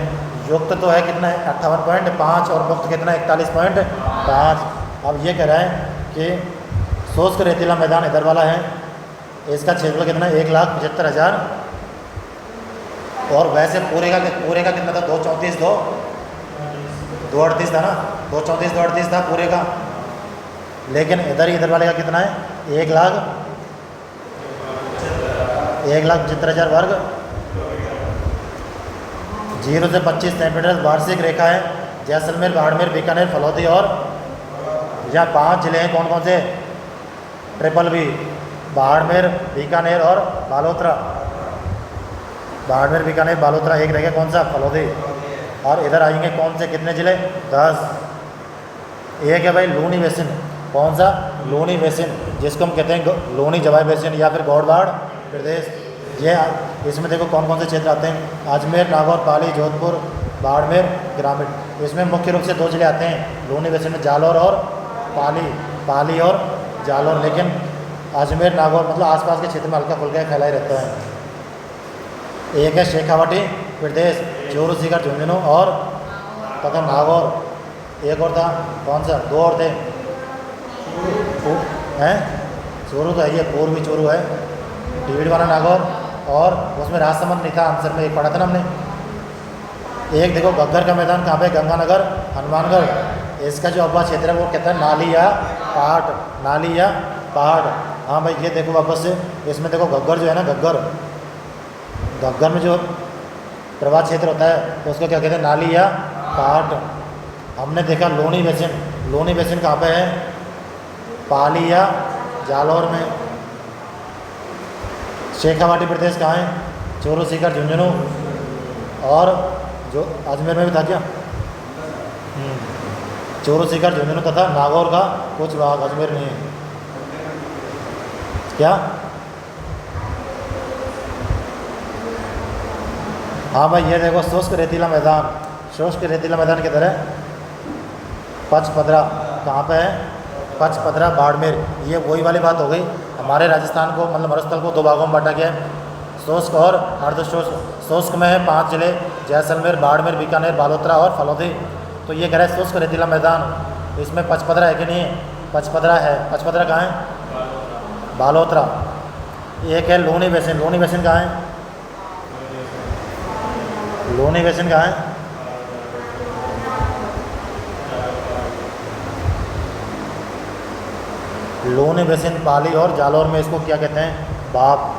Speaker 1: युक्त तो है कितना है? 58.5 और मुक्त कितना है? 41.5। अब ये कह रहा है कि शुष्क रेतीला मैदान इधर वाला है, इसका क्षेत्रफल कितना है? 1,75,000। और वैसे पूरे का कितना था? 238 था ना, 238 था पूरे का। लेकिन इधर वाले का कितना है? 1,75,000 वर्ग। 0 से 25 सेंटीमीटर वार्षिक रेखा है। जैसलमेर, बाड़मेर, बीकानेर, फलौदी और यहाँ 5 जिले हैं। कौन कौन से? ट्रिपल बी, बाड़मेर, बीकानेर और बालोतरा। बाड़मेर, बीकानेर, बालोतरा एक रह गया, कौन सा? फलौदी। और इधर आएंगे कौन से? कितने जिले? 10। एक है भाई लूनी बेसिन। कौन सा? लूनी बेसिन, जिसको हम कहते हैं लूनी जवाई बेसिन या फिर गौड़बाड़ प्रदेश। ये इसमें देखो कौन कौन से क्षेत्र आते हैं? अजमेर, नागौर, पाली, जोधपुर, बाड़मेर, ग्रामीण। इसमें मुख्य रूप से 2 जिले आते हैं लूनी बेसिन में, जालौर और पाली और जालौर। लेकिन अजमेर, नागौर मतलब आसपास के क्षेत्र में हल्का फुल्का फैला ही रहता है। एक है शेखावाटी प्रदेश, चूरू, सीकर, झुंझुनू और तथा नागौर। एक और था, कौन सा? 2 और थे हैं। चूरू तो है, ये पूर्वी चूरू है, टीवीडवाना नागौर, और उसमें राजसमंद नहीं था आंसर में, एक पढ़ा था ना हमने। एक देखो घग्गर का मैदान कहाँ पे? गंगानगर, हनुमानगढ़। इसका जो अब्बा क्षेत्र है वो कहता है नाली या पहाड़। हाँ भाई ये देखो वापस से, इसमें देखो घग्गर जो है ना, घग्गर में जो प्रवाह क्षेत्र होता है तो उसको क्या कहते हैं? नाली या पहाड़। हमने देखा लोनी बेसिन कहाँ पे है? पाली या जालौर में। शेखावाटी प्रदेश कहाँ है? चूरू, सीकर, झुंझुनू और जो अजमेर में भी था क्या, चोरू सीकर झुंझुनू तथा नागौर का कुछ भाग, अजमेर नहीं है क्या। हाँ भाई ये देखो शुष्क रेतीला मैदान, शुष्क रेतीला मैदान किधर है, पचपदरा, कहाँ पे है, पचपदरा बाड़मेर। ये वही वाली बात हो गई, हमारे राजस्थान को मतलब मरुस्थल को दो भागों में बांटा गया है, शुष्क और अर्धशुष्क। शुष्क में है 5 जिले, जैसलमेर, बाड़मेर, बीकानेर, बालोतरा और फलौदी। तो ये कह रहा है शुष्क रेतीला मैदान, इसमें पचपदरा है कि नहीं है, पचपदरा है। पचपदरा कहाँ है, बालोतरा। एक है लूनी बेसिन, लूनी बेसिन कहाँ है, लूनी बेसिन कहाँ है, लूनी बेसिन पाली और जालौर में, इसको क्या कहते हैं, बाप।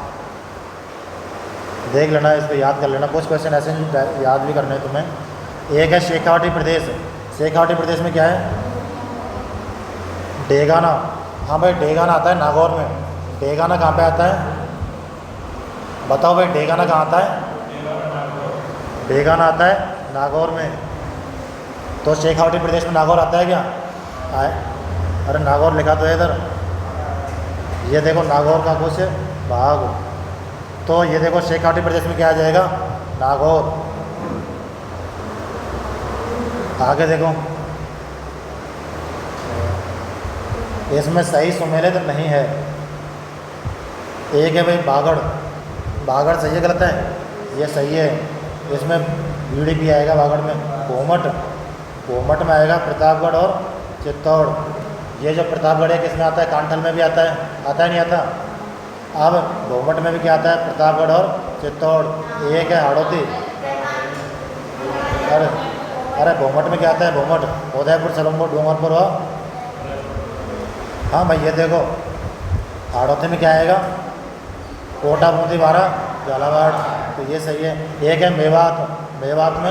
Speaker 1: देख लेना, इसको याद कर लेना, कुछ क्वेश्चन ऐसे नहीं याद भी करने हैं तुम्हें। एक है शेखावटी प्रदेश, शेखावटी प्रदेश में क्या है, डेगाना। हाँ भाई डेगाना आता है नागौर में, डेगाना कहाँ पे आता है, बताओ भाई डेगाना कहाँ आता है, डेगाना आता है नागौर में। तो शेखावटी प्रदेश में नागौर आता है क्या, अरे नागौर लिखा तो है इधर, ये देखो नागौर का कुछ भाग। तो ये देखो शेखावटी प्रदेश में क्या आ जाएगा, नागौर। आगे देखो, इसमें सही सुमेलित नहीं है। एक है भाई बागड़, बागड़ सही है गलत है, ये सही है, इसमें बीड़ी भी आएगा बागड़ में। भोमट, भोमट में आएगा प्रतापगढ़ और चित्तौड़। ये जो प्रतापगढ़ है किसमें आता है, कांठल में भी आता है नहीं आता। अब भोमट में भी क्या आता है, प्रतापगढ़ और चित्तौड़। एक है हाड़ौती, अरे भोमट में क्या आता है, भोमट, उदयपुर, सलमपुर, डूंगरपुर और, हाँ भाई ये देखो हाड़ौती में क्या आएगा, कोटा, बूंदी, बारा, झालावाड़। तो ये सही है। एक है मेवात, मेवात में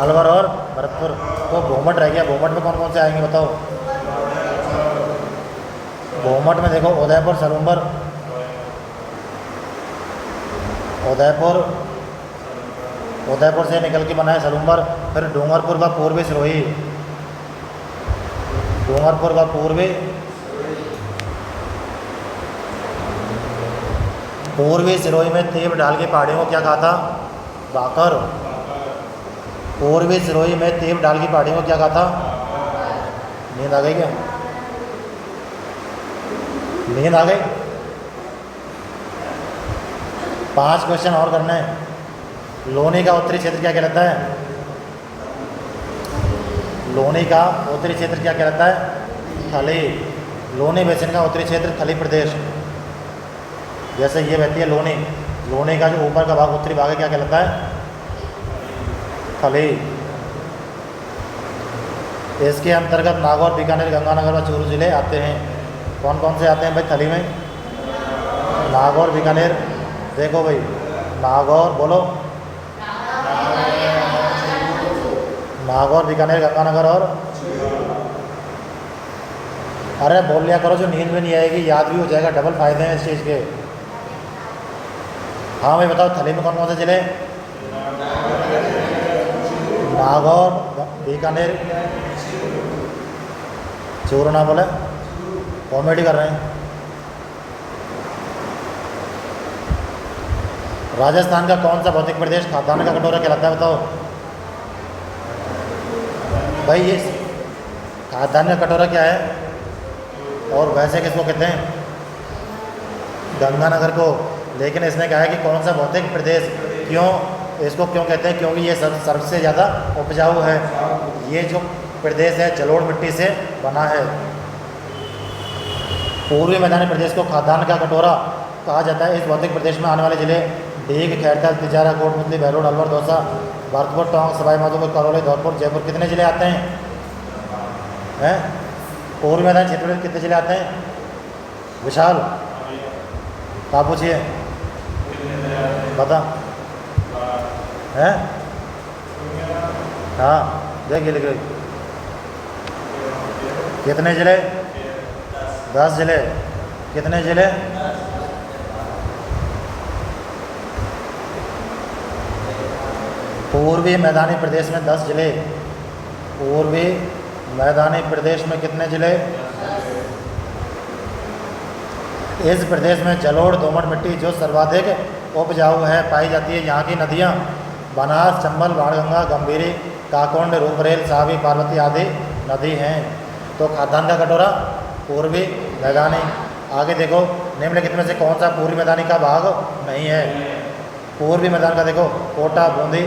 Speaker 1: अलवर और भरतपुर। तो भोमट रह गया, भोमट में कौन कौन से आएंगे बताओ, भोमट में देखो उदयपुर, सलूम्बर, उदयपुर से निकल के बना है सलूम्बर। फिर डूंगरपुर व पूर्वी सिरोही, डूंगरपुर व पूर्वी सिरोही में तेब डाल के पहाड़ियों को क्या कहा था, बाकर। पूर्वी सिरोही में तेब डाल की पहाड़ियों को क्या कहा था, नींद आ गई क्या, नींद आ गई। 5 क्वेश्चन और करने हैं। लोनी का उत्तरी क्षेत्र क्या कहलाता है, लोनी का उत्तरी क्षेत्र क्या कहलाता है, थली। लोनी बेसिन का उत्तरी क्षेत्र थली प्रदेश। जैसे ये बहती है लोनी, लोनी का जो ऊपर का भाग, उत्तरी भाग है, क्या कहलाता है, थली। इसके अंतर्गत नागौर, बीकानेर, गंगानगर और चूरू जिले आते हैं। कौन कौन से आते हैं भाई थली में, नागौर, बीकानेर, देखो भाई नागौर बोलो, नागौर, बीकानेर, गंगानगर और, अरे बोल लिया करो, जो नींद में नहीं आएगी याद भी हो जाएगा, डबल फायदे हैं इस चीज़ के। हाँ भाई बताओ थली में कौन कौन से जिले, नागौर, बीकानेर, चूरू ना बोले, कॉमेडी कर रहे हैं। राजस्थान का कौन सा भौतिक प्रदेश खाद्यान्न का कटोरा कहलाता है बताओ भाई। ये खाद्यान्न का कटोरा क्या है और वैसे किसको कहते हैं, गंगानगर को। लेकिन इसने कहा है कि कौन सा भौतिक प्रदेश, क्यों इसको क्यों कहते हैं, क्योंकि ये सबसे ज़्यादा उपजाऊ है। ये जो प्रदेश है जलोढ़ मिट्टी से बना है। पूर्वी मैदानी प्रदेश को खाद्यान्न का कटोरा कहा जाता है। इस भौतिक प्रदेश में आने वाले जिले डीग, खैरताल, तिजारा, कोटपुतली, बहरोड, अलवर, दौसा, भरतपुर, टोंक, सवाई माधोपुर, करौली, धौलपुर, जयपुर। कितने जिले आते हैं, पूर्वी मैदानी क्षेत्र में कितने जिले आते हैं, विशाल कहाँ पूछिए बता है, हाँ देखिए लिख रही कितने जिले, 10 जिले। कितने जिले, पूर्वी मैदानी प्रदेश में 10 जिले। पूर्वी मैदानी प्रदेश में कितने जिले? इस प्रदेश में जलोढ़ दोमट मिट्टी जो सर्वाधिक उपजाऊ है पाई जाती है। यहाँ की नदियाँ बनास, चंबल, बाणगंगा, गंभीरी, काकोंड, रूपरेल, सावी, पार्वती आदि नदी हैं। तो खाद्यान्न का कटोरा पूर्वी मैदानी। आगे देखो, निम्नलिखित में से कौन सा पूर्वी मैदानी का भाग नहीं है? पूर्वी मैदान का देखो, कोटा, बूंदी,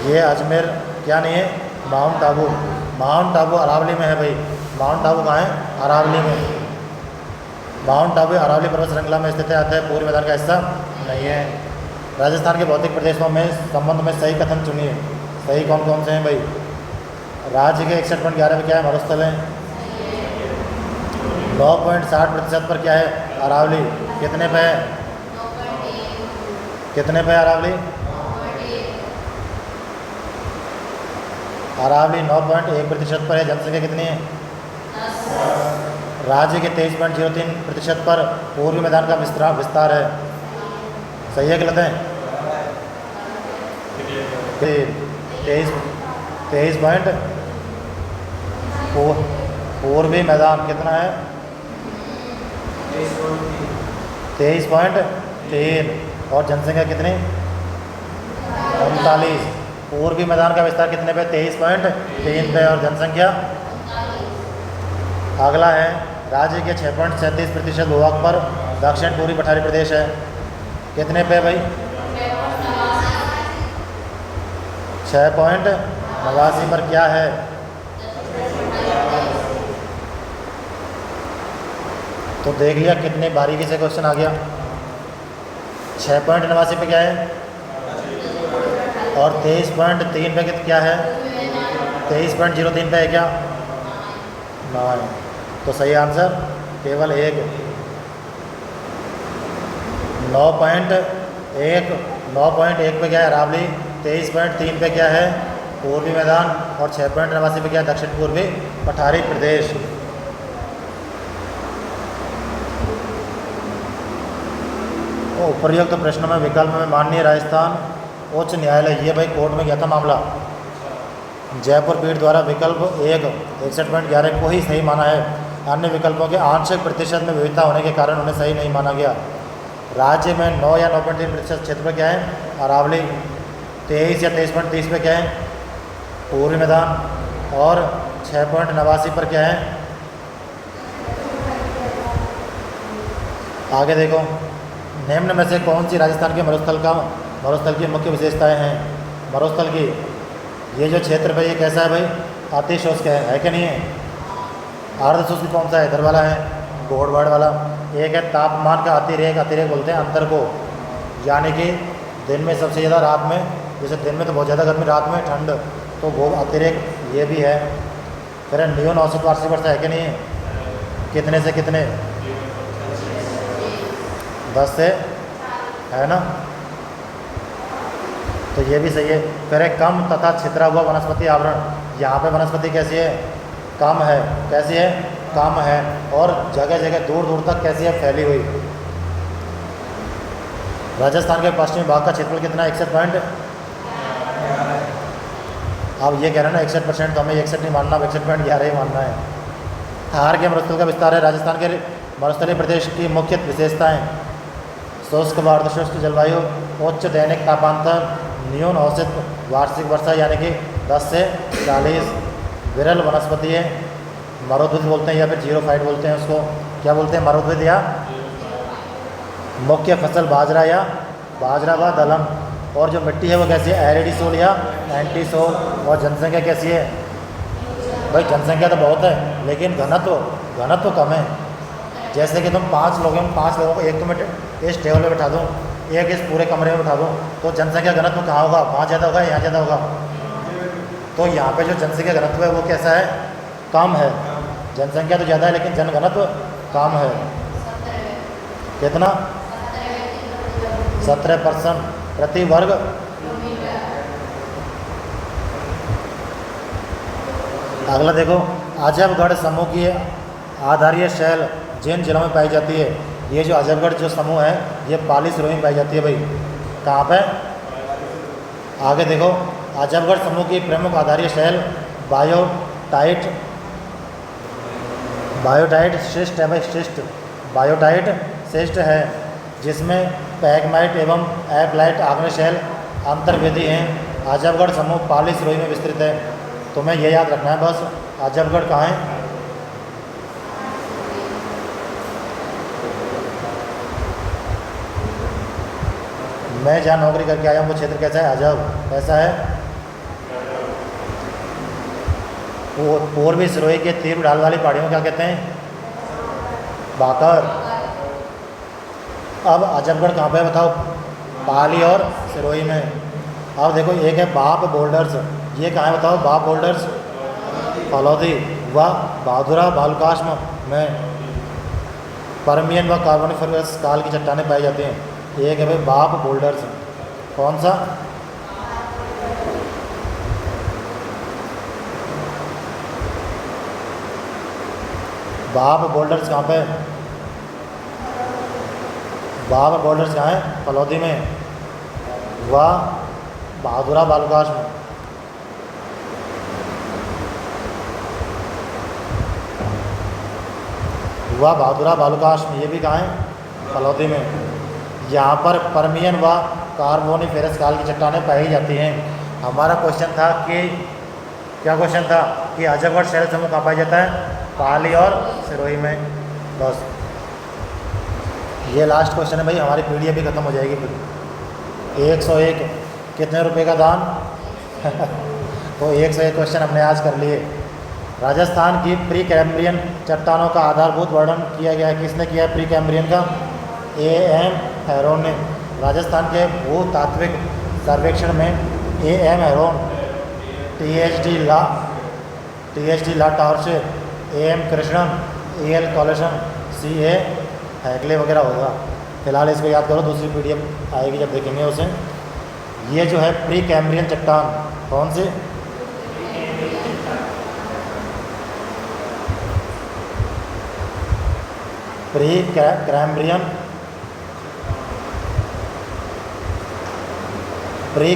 Speaker 1: ये अजमेर क्या नहीं है? माउंट आबू। माउंट आबू अरावली में है भाई। माउंट आबू कहाँ है? अरावली में। माउंट आबू अरावली पर्वत श्रृंखला में स्थित है, पूर्वी मैदान का हिस्सा नहीं है। राजस्थान के भौतिक प्रदेशों में संबंध में सही कथन चुनिए। सही कौन कौन से हैं भाई? राज्य के 61.11 में क्या है? मरुस्थल है। 9.60% पर क्या है? अरावली। कितने पे है? कितने पे अरावली? अरावली 9.1% पर है। जनसंख्या कितनी है? राज्य के 23.03% पर पूर्वी मैदान का विस्तार है। सही है गलत है? 23 पॉइंट पूर्वी मैदान कितना है? 23.3। और जनसंख्या कितनी? 39। पूर्वी मैदान का विस्तार कितने पे? 23.3 पे। और जनसंख्या? अगला है, राज्य के 6.37% भूभाग पर दक्षिण पूर्वी पठारी प्रदेश है। कितने पे भाई? 6.89 पर क्या है? तो देख लिया कितने बारीकी से क्वेश्चन आ गया। 6.89 पे क्या है? और 23.3 पे क्या है? 23.03 पे है क्या? 9। तो सही आंसर केवल एक। 9.1 पे क्या है? अरावली। 23.3 पे क्या है? पूर्वी मैदान। और 6.89 पे क्या है? दक्षिण पूर्वी पठारी प्रदेश। उपर्युक्त प्रश्नों में विकल्प में माननीय राजस्थान उच्च न्यायालय, ये भाई कोर्ट में गया था मामला, जयपुर पीठ द्वारा विकल्प 1 61.11 को ही सही माना है। अन्य विकल्पों के आंशिक प्रतिशत में विविधता होने के कारण उन्हें सही नहीं माना गया। राज्य में 9 या 9.3% क्षेत्र पर क्या है? अरावली। 23 या 23.30 पे क्या है? पूर्वी मैदान। और 6.89 पर क्या है? आगे देखो, निम्न में से कौन सी राजस्थान के मरुस्थल की मुख्य विशेषताएं हैं? मरुस्थल की ये जो क्षेत्र है ये कैसा है भाई? अतिशुष्क है कि नहीं है? अर्धशुष्क कौन सा है? इधर वाला है, गोड़वाड़ वाला। एक है तापमान का अतिरेक बोलते हैं अंतर को, यानी कि दिन में सबसे ज़्यादा, रात में, जैसे दिन में तो बहुत ज़्यादा गर्मी, रात में ठंड, तो वो अतिरेक ये भी है। फिर न्यून औसत वार्षिक वर्षा है कि नहीं है? कितने से कितने? 10 से, है ना? तो ये भी सही है। फिर है कम तथा छितरा हुआ वनस्पति आवरण। यहाँ पे वनस्पति कैसी है? कम है। कैसी है? कम है। और जगह जगह दूर दूर तक कैसी है? फैली हुई। राजस्थान के पश्चिमी भाग का क्षेत्रफल कितना है? 61 पॉइंट। अब ये कह रहे हैं ना 61%, तो हमें 61 नहीं मानना, 61.11 ही मानना है। थार के मरुस्थल का विस्तार है। राजस्थान के मरुस्थलीय प्रदेश की मुख्य विशेषताएं: शुष्क व अर्धशुष्क जलवायु, उच्च दैनिक तापांतर, न्यून औसत वार्षिक वर्षा यानी कि 10 से 40, विरल वनस्पति है, मरुद्भिद बोलते हैं या फिर जीरोफाइट बोलते हैं उसको। क्या बोलते हैं? मरुद्भिद। या मुख्य फसल बाजरा या बाजरा व दलहन। और जो मिट्टी है वो कैसी है? एरिडी सोल या एंटी सोल। और जनसंख्या कैसी है? भाई जनसंख्या तो बहुत है लेकिन घनत्व कम है। जैसे कि तुम 5 लोग हैं, 5 लोगों को एक तो मैं इस टेबल पे बैठा दूँ, एक इस पूरे कमरे में बैठा दूँ, तो जनसंख्या घनत्व कहाँ होगा? वहाँ ज़्यादा होगा, यहाँ ज़्यादा होगा? तो यहाँ पे जो जनसंख्या घनत्व है वो कैसा है? कम है। जनसंख्या तो ज़्यादा है लेकिन जनघनत्व कम है। कितना? 17% प्रति वर्ग। अगला देखो, आजमगढ़ समूह की आधारीय शैल जिन जिलों में पाई जाती है, ये जो अजबगढ़ जो समूह है ये पाली सिरोही में पाई जाती है भाई। कहाँ पे? आगे देखो, अजबगढ़ समूह की प्रमुख आधारीय शैल बायोटाइट शिस्ट है भाई, शिस्ट बायोटाइट शिस्ट है, जिसमें पैगमाइट एवं एपलाइट आग्नेय शैल अंतर्वेदी हैं। अजबगढ़ समूह पाली सिरोही में विस्तृत है। तुम्हें यह याद रखना है बस, अजबगढ़ कहाँ है? मैं जहाँ नौकरी करके आया हूँ वो क्षेत्र कैसा है? अजब। कैसा है? पूर्वी सिरोही के तीव्र ढाल वाली पहाड़ियों को क्या कहते हैं? बाकर। अब अजबगढ़ कहाँ पे है बताओ? पाली और सिरोही में। अब देखो, एक है बाप बोल्डर्स, ये कहाँ है बताओ? बाप बोल्डर्स फलौदी व बहादुरा बालुकाश्म में परमियन व कार्बोनिफरस काल की चट्टानें पाई जाती हैं। एक है भाई बाप बोल्डर्स, कौन सा? बाप बोल्डर्स कहाँ पे? बाप बोल्डर्स कहाँ है? फलौदी में। वाह बहादुरा बालुकाश में। वाह बहादुरा बालुकाश में, ये भी कहाँ है? फलौदी में। यहाँ पर परमियन व कार्बोनिफेरस काल की चट्टानें पाई जाती हैं। हमारा क्वेश्चन था कि क्या क्वेश्चन था कि अजबगढ़ शैल समूह कहाँ पाया जाता है? पाली और सिरोही में। बस ये लास्ट क्वेश्चन है भाई, हमारी पीडीएफ भी खत्म हो जाएगी फिर। 101 कितने रुपए का दान? तो 101 क्वेश्चन हमने आज कर लिए। राजस्थान की प्री कैम्ब्रियन चट्टानों का आधारभूत वर्णन किया गया है। किसने किया है प्री कैम्ब्रियन का? A.M. हेरोन ने। राजस्थान के भूतात्विक सर्वेक्षण में A.M. हेरोन, THD ला टार्चे, A.M. Krishnan, A.L. Coalition, C.A. हैगले वगैरह होगा। फिलहाल इसको याद करो, दूसरी पीडीएफ आएगी जब देखेंगे उसे। ये जो है प्री कैम्ब्रियन चट्टान, कौन सी? प्री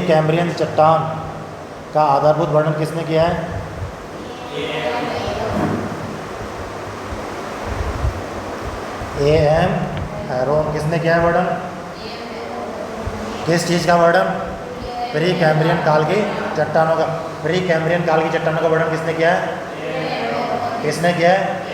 Speaker 1: कैम्ब्रियन चट्टान का आधारभूत वर्णन किसने किया है? A.M. हेरोन। किसने किया है वर्णन? किस चीज़ का वर्णन? प्री कैम्ब्रियन काल की चट्टानों का। प्री कैम्ब्रियन काल की चट्टानों का वर्णन किसने किया है? किसने किया है?